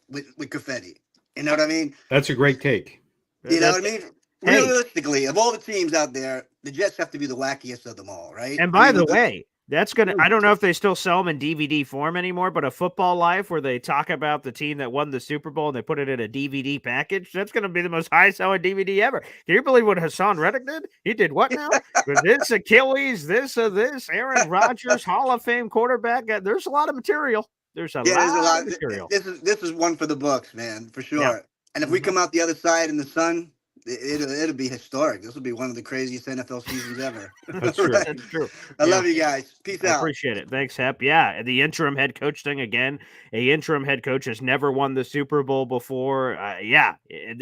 with confetti. You know what I mean? That's a great take. You know what I mean? Hey. Realistically, of all the teams out there, the Jets have to be the wackiest of them all, right? And by the way, that's going to, I don't know if they still sell them in DVD form anymore, but a Football Life where they talk about the team that won the Super Bowl and they put it in a DVD package, that's going to be the most high selling DVD ever. Can you believe what Hassan Reddick did? He did what now? With this Achilles, this, Aaron Rodgers, Hall of Fame quarterback. There's a lot of material. There's a lot of material. This is one for the books, man, for sure. Yeah. And if we come out the other side in the sun, it'll be historic. This will be one of the craziest NFL seasons ever. That's true. Right? That's true. I love you guys. Peace I out. appreciate it. Thanks, Hep. Yeah, the interim head coach thing again. A interim head coach has never won the Super Bowl before. Yeah,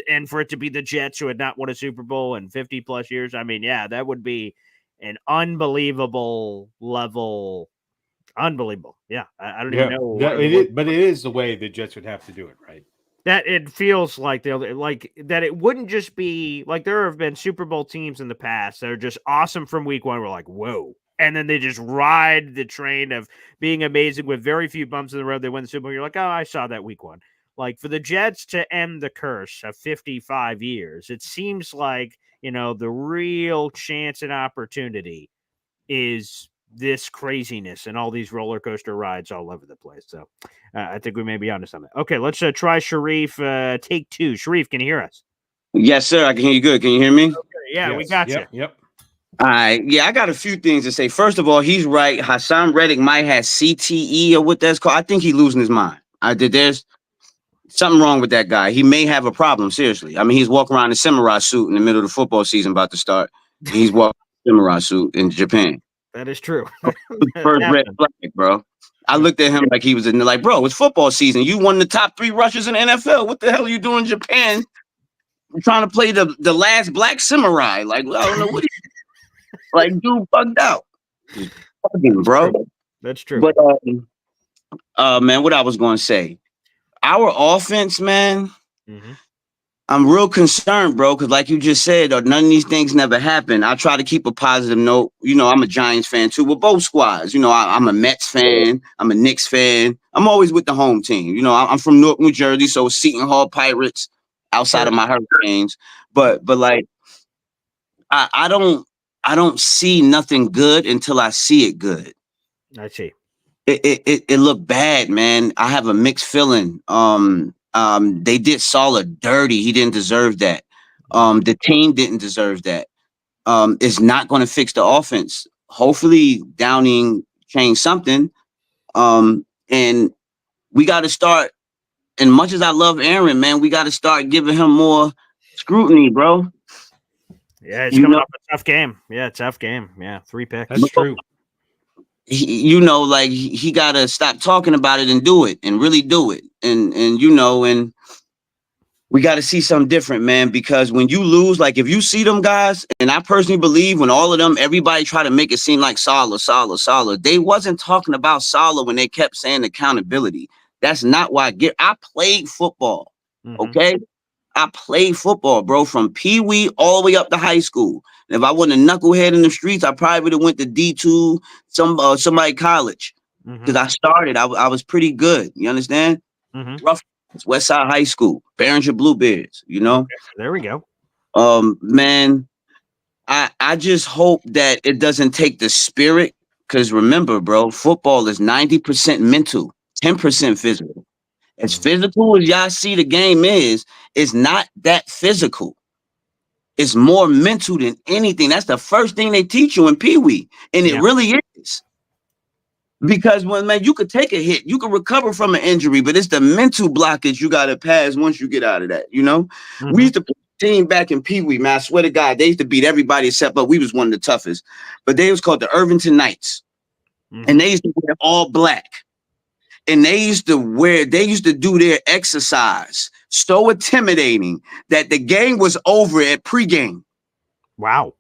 and for it to be the Jets who had not won a Super Bowl in 50 plus years, I mean, yeah, that would be an unbelievable level. Unbelievable. Yeah, I don't even know. But it is the way the Jets would have to do it, right? That it feels like they'll like that. It wouldn't just be like there have been Super Bowl teams in the past that are just awesome from week one. We're like, whoa. And then they just ride the train of being amazing with very few bumps in the road. They win the Super Bowl. You're like, oh, I saw that week one. Like for the Jets to end the curse of 55 years, it seems like, the real chance and opportunity is this craziness and all these roller coaster rides all over the place. So I think we may be onto something. Okay, let's try Sharif. Take two. Sharif, can you hear us? Yes, sir. I can hear you good. Can you hear me? Okay, yeah, Yes. we got you. Yep. All right. Yeah, I got a few things to say. First of all, he's right. Hassan Reddick might have CTE or what that's called. I think he's losing his mind. There's something wrong with that guy. He may have a problem, seriously. I mean, he's walking around in a samurai suit in the middle of the football season about to start. He's walking in a samurai suit in Japan. That is true. First red flag, bro. I looked at him like he was like, bro, it's football season. You won the top 3 rushers in the NFL. What the hell are you doing in Japan? I'm trying to play the last black samurai. Like, I don't know what like, dude bugged out. Fucking, bro. That's true. But man, what I was gonna say. Our offense, man. Mm-hmm. I'm real concerned, bro, because like you just said, none of these things never happen. I try to keep a positive note. I'm a Giants fan too, with both squads. I'm a Mets fan. I'm a Knicks fan. I'm always with the home team. I'm from Newark, New Jersey, so Seton Hall Pirates outside of my Hurricanes. But like, I don't see nothing good until I see it good. I see. It looked bad, man. I have a mixed feeling. They did Solid dirty. He didn't deserve that. The team didn't deserve that. It's not going to fix the offense. Hopefully Downing changed something. And we got to start, and much as I love Aaron, man, we got to start giving him more scrutiny, bro. Yeah, it's coming off a tough game. Yeah, tough game. Yeah, 3 picks. That's true. He got to stop talking about it and do it and really do it. And we got to see something different, man, because when you lose, like if you see them guys, and I personally believe when all of them, everybody try to make it seem like Saleh, they wasn't talking about Saleh when they kept saying accountability. That's not why I played football, okay? I played football, bro, from Pee-wee all the way up to high school. And if I wasn't a knucklehead in the streets, I probably would have went to D2, somebody college, because I started. I was pretty good. You understand? Rough West Side High School, Barringer Bluebeards. You know. Okay, there we go. Man, I just hope that it doesn't take the spirit, because remember, bro, football is 90% mental, 10% physical. As physical as y'all see the game is, it's not that physical. It's more mental than anything. That's the first thing they teach you in Pee-wee. And it really is. Because when, man, you could take a hit, you can recover from an injury, but it's the mental blockage you got to pass once you get out of that, you know? We used to play a team back in Pee-wee, man. I swear to God, they used to beat everybody except, but we was one of the toughest. But they was called the Irvington Knights. And they used to wear all black. And they used to do their exercise so intimidating that the game was over at pregame. Wow.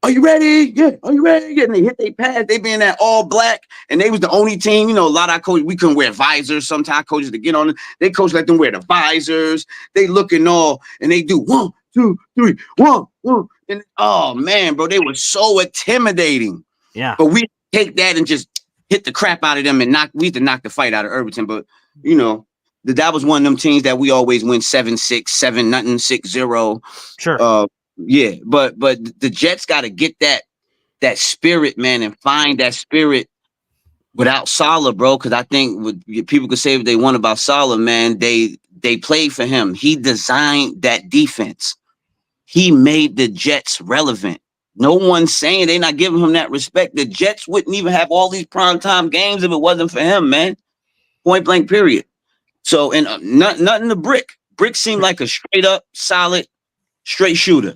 Are you ready? Yeah. Are you ready? Yeah. And they hit their pads. They be in that all black. And they was the only team, you know, a lot of our coaches, we couldn't wear visors. Sometimes coaches to get on it. They coach let them wear the visors. They looking all, and they do 1, 2, 3, 1, 1. And oh man, bro, they were so intimidating. Yeah. But we take that and just hit the crap out of them and we used to knock the fight out of Irvington. But, you know, that was one of them teams that we always win 7-6, 7-0, 6-0. Sure. Yeah, but the Jets got to get that spirit, man, and find that spirit without Saleh, bro. Because I think people could say what they want about Saleh, man. They played for him. He designed that defense. He made the Jets relevant. No one's saying they're not giving him that respect. The Jets wouldn't even have all these primetime games if it wasn't for him, man. Point blank, period. So, and nothing to Brick. Brick seemed like a straight up, solid, straight shooter.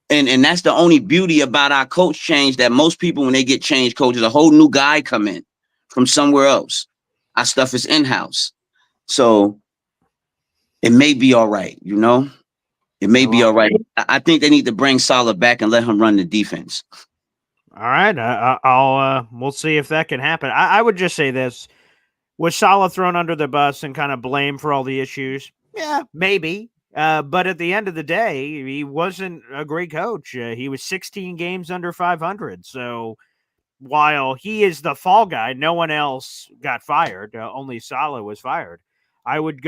And that's the only beauty about our coach change, that most people, when they get changed coaches, a whole new guy come in from somewhere else. Our stuff is in-house. So it may be all right, you know? It may be all right. I think they need to bring Saleh back and let him run the defense. All right. We'll see if that can happen. I would just say this. Was Saleh thrown under the bus and kind of blamed for all the issues? Yeah, maybe. But at the end of the day, he wasn't a great coach. He was 16 games under 500. So while he is the fall guy, no one else got fired. Only Saleh was fired. I would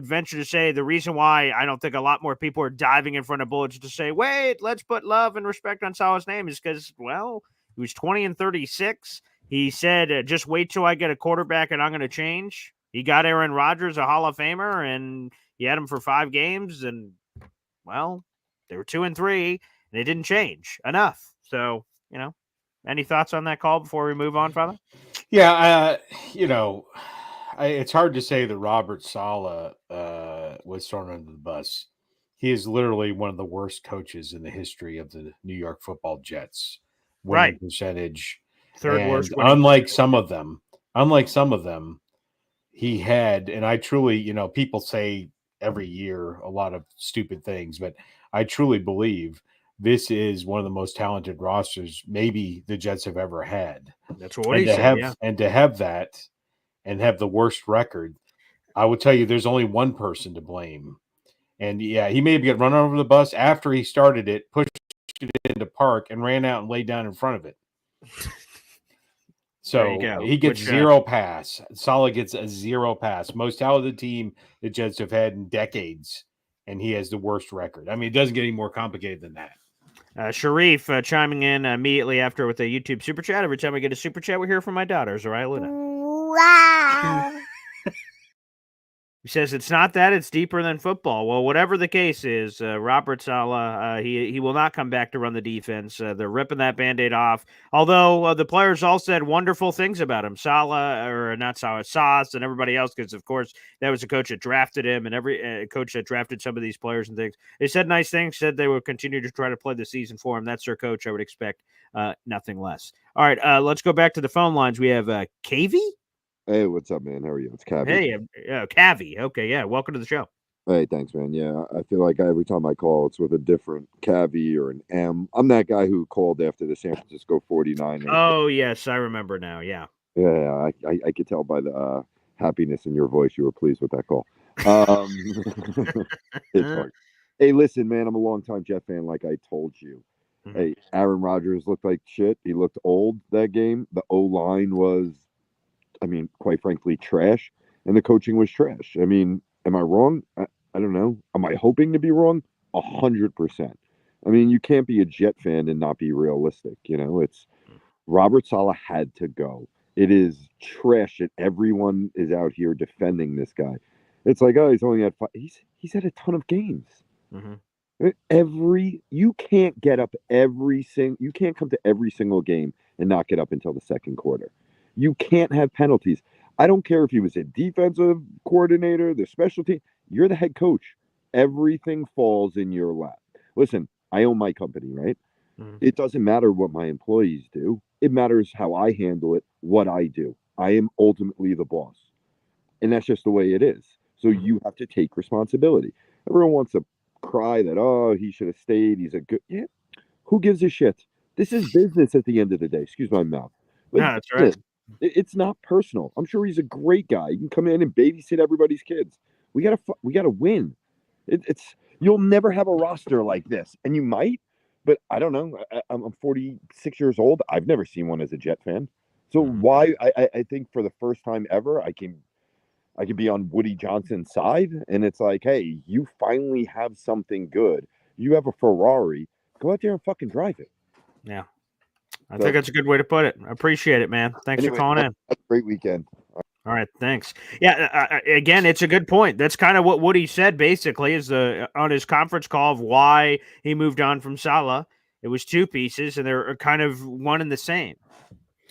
venture to say the reason why I don't think a lot more people are diving in front of bullets to say, wait, let's put love and respect on Saleh's name is because, well, he was 20-36. He said, just wait till I get a quarterback and I'm going to change. He got Aaron Rodgers, a Hall of Famer, and he had him for 5 games. And, well, they were 2-3, and it didn't change enough. So, you know, any thoughts on that call before we move on, Father? Yeah, you know, it's hard to say that Robert Saleh was thrown under the bus. He is literally one of the worst coaches in the history of the New York Football Jets. Winning percentage. Third and worst. Unlike some of them, he had, and I truly, you know, people say every year a lot of stupid things, but I truly believe this is one of the most talented rosters maybe the Jets have ever had. That's what he said, yeah. And to have that and have the worst record, I will tell you there's only one person to blame. And yeah, he may get run over the bus after he started it, pushed it into park, and ran out and laid down in front of it. So he gets 0 pass. Saleh gets a 0 pass. Most talented team the Jets have had in decades, and he has the worst record. I mean, it doesn't get any more complicated than that. Sharif chiming in immediately after with a YouTube super chat. Every time I get a super chat, we hear from my daughters. All right, Luna. Wow. He says it's not that, it's deeper than football. Well, whatever the case is, Robert Saleh, he will not come back to run the defense. They're ripping that Band-Aid off. Although the players all said wonderful things about him. Sauce and everybody else, because, of course, that was the coach that drafted him and every coach that drafted some of these players and things. They said nice things, said they would continue to try to play the season for him. That's their coach. I would expect nothing less. All right, let's go back to the phone lines. We have Cavey? Hey, what's up, man? How are you? It's Cavi. Hey, Cavi. Okay, yeah. Welcome to the show. Hey, thanks, man. Yeah, I feel like every time I call, it's with a different cavi or an M. I'm that guy who called after the San Francisco 49ers. Oh, yes, I remember now. Yeah. Yeah, I could tell by the happiness in your voice you were pleased with that call. Um, it's hard. Hey, listen, man, I'm a longtime Jet fan, like I told you. Mhm. Hey, Aaron Rodgers looked like shit. He looked old that game. The O line was, I mean, quite frankly, trash, and the coaching was trash. I mean, am I wrong? I don't know. Am I hoping to be wrong? 100%. I mean, you can't be a Jet fan and not be realistic. You know, it's Robert Saleh had to go. It is trash that everyone is out here defending this guy. It's like, oh, he's only had five. He's had a ton of games. Mhm. Every you can't get up you can't come to every single game and not get up until the second quarter. You can't have penalties. I don't care if he was a defensive coordinator, the special team. You're the head coach. Everything falls in your lap. Listen, I own my company, right? Mhm. It doesn't matter what my employees do. It matters how I handle it, what I do. I am ultimately the boss. And that's just the way it is. So Mhm. you have to take responsibility. Everyone wants to cry that, oh, he should have stayed. He's a good. Yeah. Who gives a shit? This is business at the end of the day. Excuse my mouth. No, Like, that's right. business. It's not personal. I'm sure he's a great guy. He can come in and babysit everybody's kids. We gotta win. It's you'll never have a roster like this, and you might, but I don't know. I'm 46 years old. I've never seen one as a Jet fan. So Mhm. why? I think for the first time ever, I can be on Woody Johnson's side, and it's like, hey, you finally have something good. You have a Ferrari. Go out there and fucking drive it. Yeah. I think So that's a good way to put it. I appreciate it, man. Thanks for anyway, calling have in. a great weekend. All right, thanks. Yeah, again, it's a good point. That's kind of what Woody said basically is on his conference call of why he moved on from Salah. It was two pieces, and they're kind of one and the same.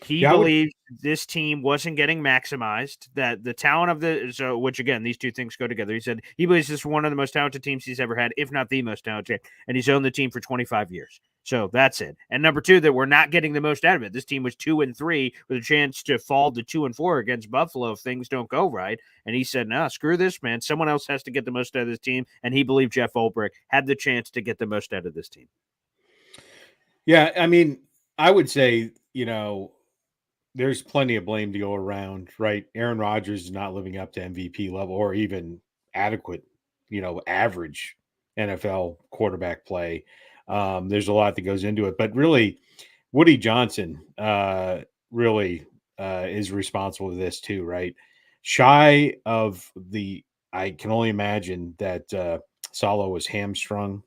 He Yeah, I would. believed this team wasn't getting maximized, that the talent of which again, these two things go together. He said he believes this is one of the most talented teams he's ever had, if not the most talented, and he's owned the team for 25 years. So that's it. And number two, that we're not getting the most out of it. This team was 2-3 with a chance to fall to 2-4 against Buffalo if things don't go right. And he said, no, screw this, man. Someone else has to get the most out of this team. And he believed Jeff Ulbrich had the chance to get the most out of this team. Yeah, I mean, I would say, there's plenty of blame to go around, right? Aaron Rodgers is not living up to MVP level or even adequate, average NFL quarterback play. There's a lot that goes into it, but really, Woody Johnson really is responsible for this too, right? Shy of I can only imagine that Salo was hamstrung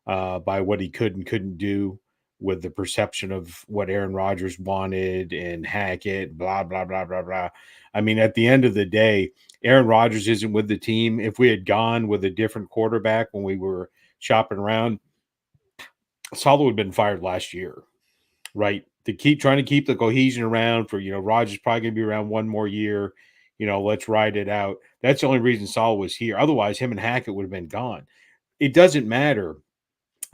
by what he could and couldn't do with the perception of what Aaron Rodgers wanted and Hackett, blah, blah, blah, blah, blah. I mean, at the end of the day, Aaron Rodgers isn't with the team. If we had gone with a different quarterback when we were shopping around, Salo would have been fired last year, right? To keep trying to keep the cohesion around for, Rodgers probably going to be around one more year. Let's ride it out. That's the only reason Salo was here. Otherwise, him and Hackett would have been gone. It doesn't matter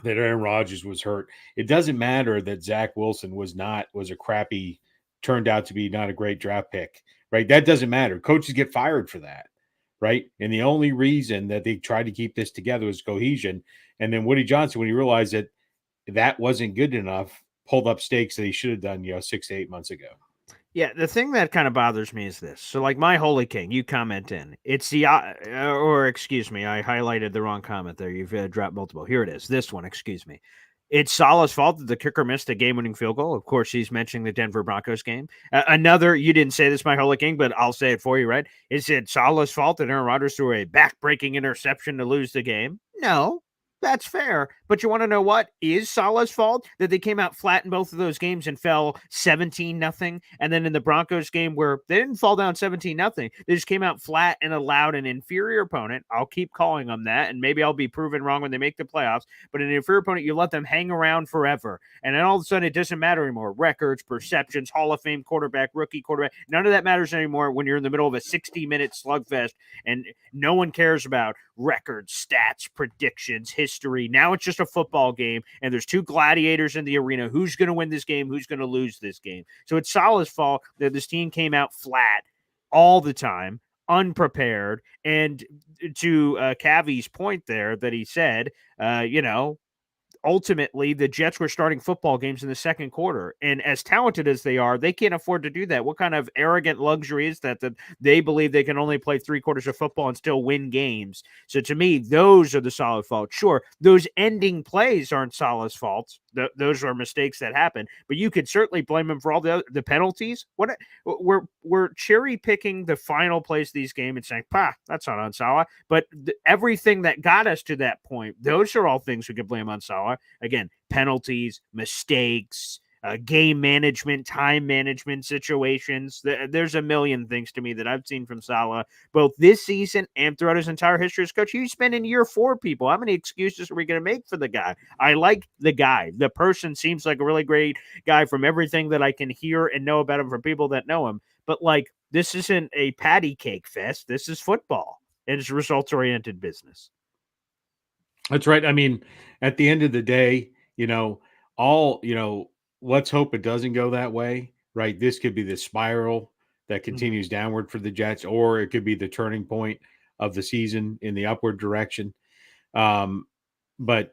that Aaron Rodgers was hurt. It doesn't matter that Zach Wilson was a crappy, turned out to be not a great draft pick, right? That doesn't matter. Coaches get fired for that, right? And the only reason that they tried to keep this together was cohesion. And then Woody Johnson, when he realized that that wasn't good enough, pulled up stakes that he should have done, 6 to 8 months ago. Yeah, the thing that kind of bothers me is this. So, like, my Holy King, you comment in. It's or excuse me, I highlighted the wrong comment there. You've dropped multiple. Here it is. This one, excuse me. It's Salah's fault that the kicker missed a game-winning field goal. Of course, he's mentioning the Denver Broncos game. Another, you didn't say this, my Holy King, but I'll say it for you, right? Is it Salah's fault that Aaron Rodgers threw a back-breaking interception to lose the game? No. That's fair. But you want to know what is Salah's fault? That they came out flat in both of those games and fell 17-0. And then in the Broncos game where they didn't fall down 17-0, they just came out flat and allowed an inferior opponent. I'll keep calling them that, and maybe I'll be proven wrong when they make the playoffs. But an inferior opponent, you let them hang around forever. And then all of a sudden it doesn't matter anymore. Records, perceptions, Hall of Fame quarterback, rookie quarterback. None of that matters anymore when you're in the middle of a 60-minute slugfest and no one cares about records, stats, predictions, history. Now it's just a football game, and there's two gladiators in the arena. Who's going to win this game? Who's going to lose this game? So it's Salah's fault that this team came out flat all the time, unprepared. And to Cavy's point there that he said, ultimately the Jets were starting football games in the second quarter. And as talented as they are, they can't afford to do that. What kind of arrogant luxury is that they believe they can only play 3/4 of football and still win games? So to me, those are the solid faults. Sure, those ending plays aren't Salah's faults. Those are mistakes that happen, but you could certainly blame him for all the penalties. We're cherry picking the final plays of these games and saying, that's not on Salah. But everything that got us to that point, those are all things we could blame on Salah. Again, penalties, mistakes, game management, time management situations. There's a million things to me that I've seen from Salah, both this season and throughout his entire history as coach. He's been in year 4, people. How many excuses are we going to make for the guy? I like the guy. The person seems like a really great guy from everything that I can hear and know about him from people that know him. But, this isn't a patty cake fest. This is football. It's results-oriented business. That's right. I mean, at the end of the day, let's hope it doesn't go that way, right? This could be the spiral that continues downward for the Jets, or it could be the turning point of the season in the upward direction. But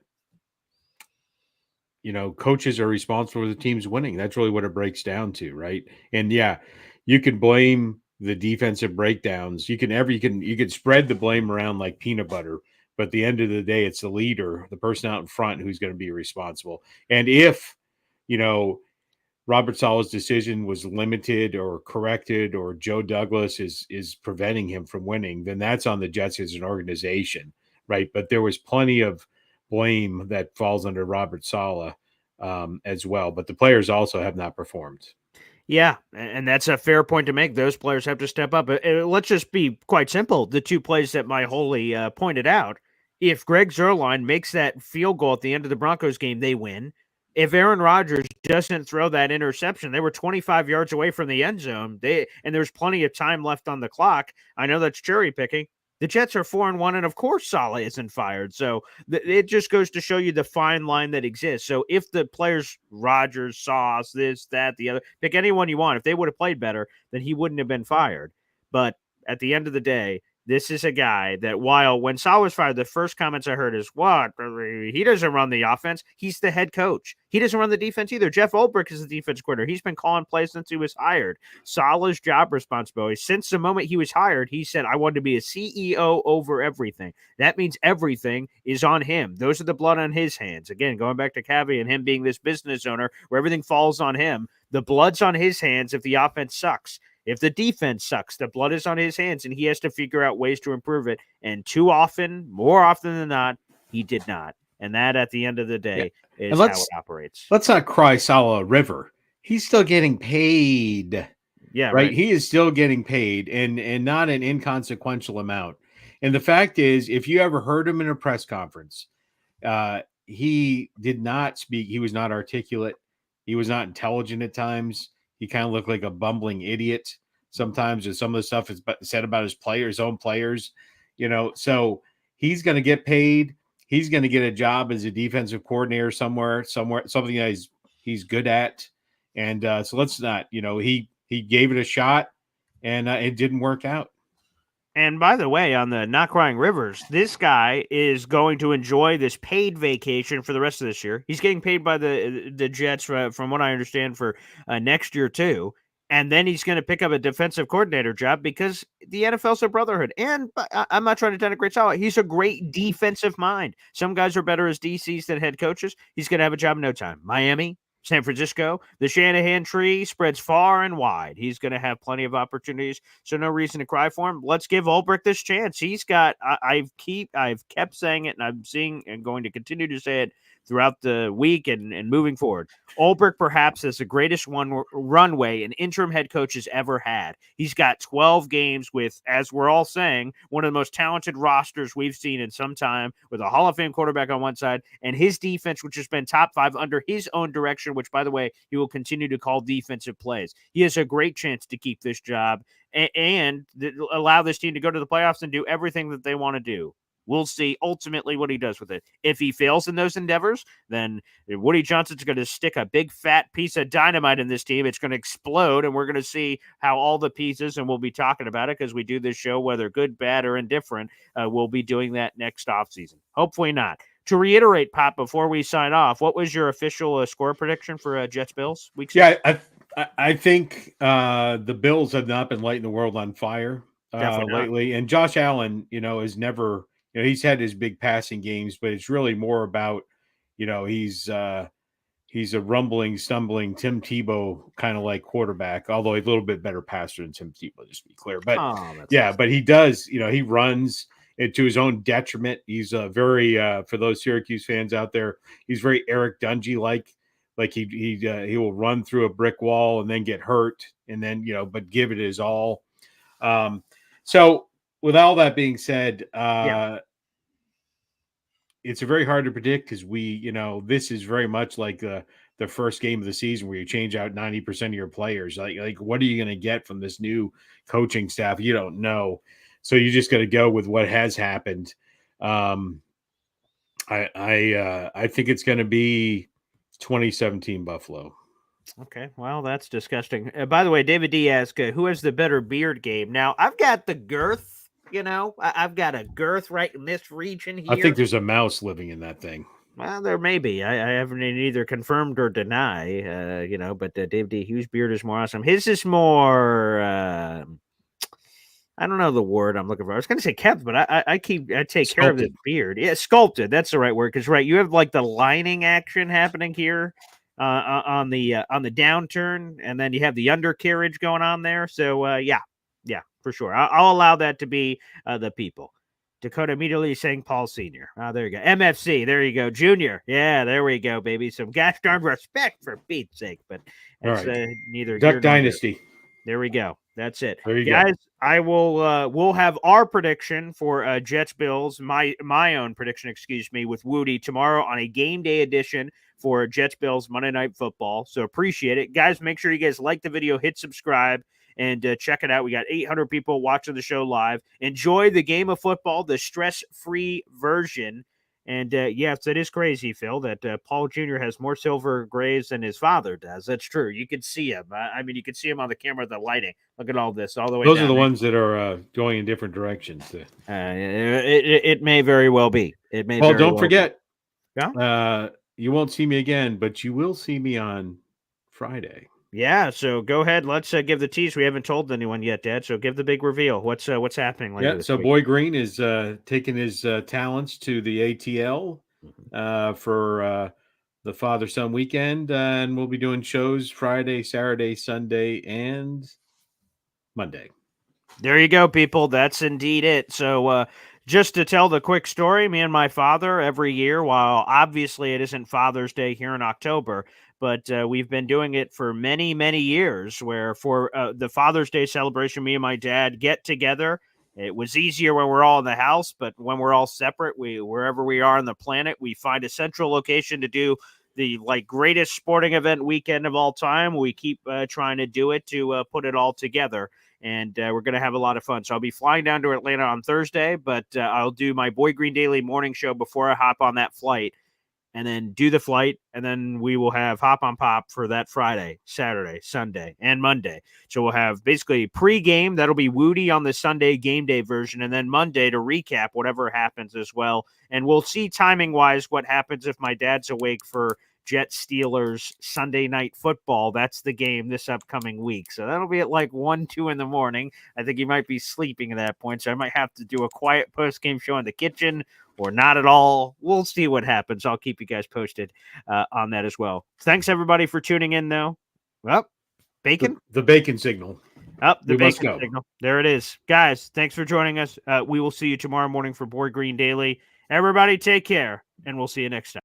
coaches are responsible for the team's winning. That's really what it breaks down to, right? And yeah, you can blame the defensive breakdowns. You can spread the blame around like peanut butter. But at the end of the day, it's the leader, the person out in front, who's going to be responsible. And if, Robert Saleh's decision was limited or corrected, or Joe Douglas is preventing him from winning, then that's on the Jets as an organization, right? But there was plenty of blame that falls under Robert Saleh as well. But the players also have not performed. Yeah, and that's a fair point to make. Those players have to step up. Let's just be quite simple. The two plays that my Holy pointed out, if Greg Zuerlein makes that field goal at the end of the Broncos game, they win. If Aaron Rodgers doesn't throw that interception, they were 25 yards away from the end zone. And there's plenty of time left on the clock. I know that's cherry picking. The Jets are 4-1, and of course Saleh isn't fired. So it just goes to show you the fine line that exists. So if the players, Rodgers, Sauce, this, that, the other, pick anyone you want, if they would have played better, then he wouldn't have been fired. But at the end of the day, this is a guy that when Saleh was fired, the first comments I heard is, what? He doesn't run the offense. He's the head coach. He doesn't run the defense either. Jeff Ulbrich is the defense coordinator. He's been calling plays since he was hired. Saleh's job responsibility, since the moment he was hired, he said, I want to be a CEO over everything. That means everything is on him. Those are the blood on his hands. Again, going back to Cavi and him being this business owner where everything falls on him, the blood's on his hands if the offense sucks. If the defense sucks, the blood is on his hands, and he has to figure out ways to improve it. And more often than not, he did not. And that, at the end of the day, is how it operates. Let's not cry Saleh a river. He's still getting paid. Yeah, right. He is still getting paid, and not an inconsequential amount. And the fact is, if you ever heard him in a press conference, he did not speak. He was not articulate. He was not intelligent at times. He kind of looked like a bumbling idiot sometimes, and some of the stuff is said about his own players, so he's going to get paid. He's going to get a job as a defensive coordinator somewhere, something that he's good at. And so let's not, he gave it a shot, and it didn't work out. And by the way, on the Not Crying Rivers, this guy is going to enjoy this paid vacation for the rest of this year. He's getting paid by the Jets, from what I understand, for next year too. And then he's going to pick up a defensive coordinator job because the NFL's a brotherhood. And I'm not trying to denigrate Saleh. He's a great defensive mind. Some guys are better as DCs than head coaches. He's going to have a job in no time. Miami, San Francisco, the Shanahan tree spreads far and wide. He's going to have plenty of opportunities, so no reason to cry for him. Let's give Ulbrich this chance. He's got. I've kept saying it, and I'm seeing and going to continue to say it throughout the week and moving forward. Ulbrich perhaps has the greatest runway an interim head coach has ever had. He's got 12 games with, as we're all saying, one of the most talented rosters we've seen in some time, with a Hall of Fame quarterback on one side and his defense, which has been top 5 under his own direction, which, by the way, he will continue to call defensive plays. He has a great chance to keep this job and allow this team to go to the playoffs and do everything that they want to do. We'll see ultimately what he does with it. If he fails in those endeavors, then Woody Johnson's going to stick a big fat piece of dynamite in this team. It's going to explode, and we're going to see how all the pieces, and we'll be talking about it because we do this show, whether good, bad, or indifferent, we'll be doing that next offseason. Hopefully not. To reiterate, Pop, before we sign off, what was your official score prediction for Jets-Bills week 6? Yeah, I think the Bills have not been lighting the world on fire lately. And Josh Allen, is never, he's had his big passing games, but it's really more about, he's a rumbling, stumbling Tim Tebow kind of like quarterback, although a little bit better passer than Tim Tebow, just to be clear. But but he does, he runs it to his own detriment. He's very, for those Syracuse fans out there, he's very Eric Dungy like he will run through a brick wall and then get hurt and then, but give it his all. So with all that being said, it's very hard to predict because this is very much like the first game of the season where you change out 90% of your players. Like what are you going to get from this new coaching staff? You don't know. So you just got to go with what has happened. I think it's going to be 2017 Buffalo. Okay, well, that's disgusting. By the way, David D asked, who has the better beard game? Now, I've got the girth, I've got a girth right in this region here. I think there's a mouse living in that thing. Well, there may be. I haven't either confirmed or deny, but David D, Hughes' beard is more awesome. His is more, I don't know the word I'm looking for. I was going to say kept, but I take Sculpted. care of this beard. Yeah, sculpted. That's the right word. Because you have like the lining action happening here on the downturn, and then you have the undercarriage going on there. So yeah, for sure. I'll allow that to be the people. Dakota immediately saying Paul Senior. Oh, there you go. MFC. There you go. Junior. Yeah, there we go, baby. Some gosh darn respect for Pete's sake. But that's neither Duck Dynasty. There we go. That's it. There you guys, go. I will we'll have our prediction for Jets Bills, my own prediction, with Woody tomorrow on a game day edition for Jets Bills Monday Night Football. So appreciate it. Guys, make sure you guys like the video, hit subscribe, and check it out. We got 800 people watching the show live. Enjoy the game of football, the stress-free version. And yes, it is crazy, Phil, that Paul Jr. has more silver grays than his father does. That's true. You can see him. You can see him on the camera, the lighting. Look at all this, all the way Those down. are the ones that are going in different directions. It may very well be. It may. Paul, very don't well forget. Be. Yeah? You won't see me again, but you will see me on Friday. Yeah, so go ahead. Let's give the tease. We haven't told anyone yet, Dad. So give the big reveal. What's happening later this week? Boy Green is taking his talents to the ATL for the father-son weekend, and we'll be doing shows Friday, Saturday, Sunday, and Monday. There you go, people. That's indeed it. So just to tell the quick story, me and my father every year, while obviously it isn't Father's Day here in October, but we've been doing it for many, many years, where for the Father's Day celebration, me and my dad get together. It was easier when we're all in the house, but when we're all separate, wherever we are on the planet, we find a central location to do the greatest sporting event weekend of all time. We keep trying to do it to put it all together. And we're going to have a lot of fun. So I'll be flying down to Atlanta on Thursday, but I'll do my Boy Green Daily morning show before I hop on that flight, and then do the flight, and then we will have Hop on Pop for that Friday, Saturday, Sunday, and Monday. So we'll have basically pregame. That'll be Woody on the Sunday game day version, and then Monday to recap whatever happens as well. And we'll see timing-wise what happens if my dad's awake for Jets Steelers Sunday Night Football. That's the game this upcoming week. So that'll be at 1, 2 in the morning. I think he might be sleeping at that point. So I might have to do a quiet post-game show in the kitchen or not at all. We'll see what happens. I'll keep you guys posted on that as well. Thanks, everybody, for tuning in, though. Well, bacon? The bacon signal. The bacon signal. There it is. Guys, thanks for joining us. We will see you tomorrow morning for Boy Green Daily. Everybody take care, and we'll see you next time.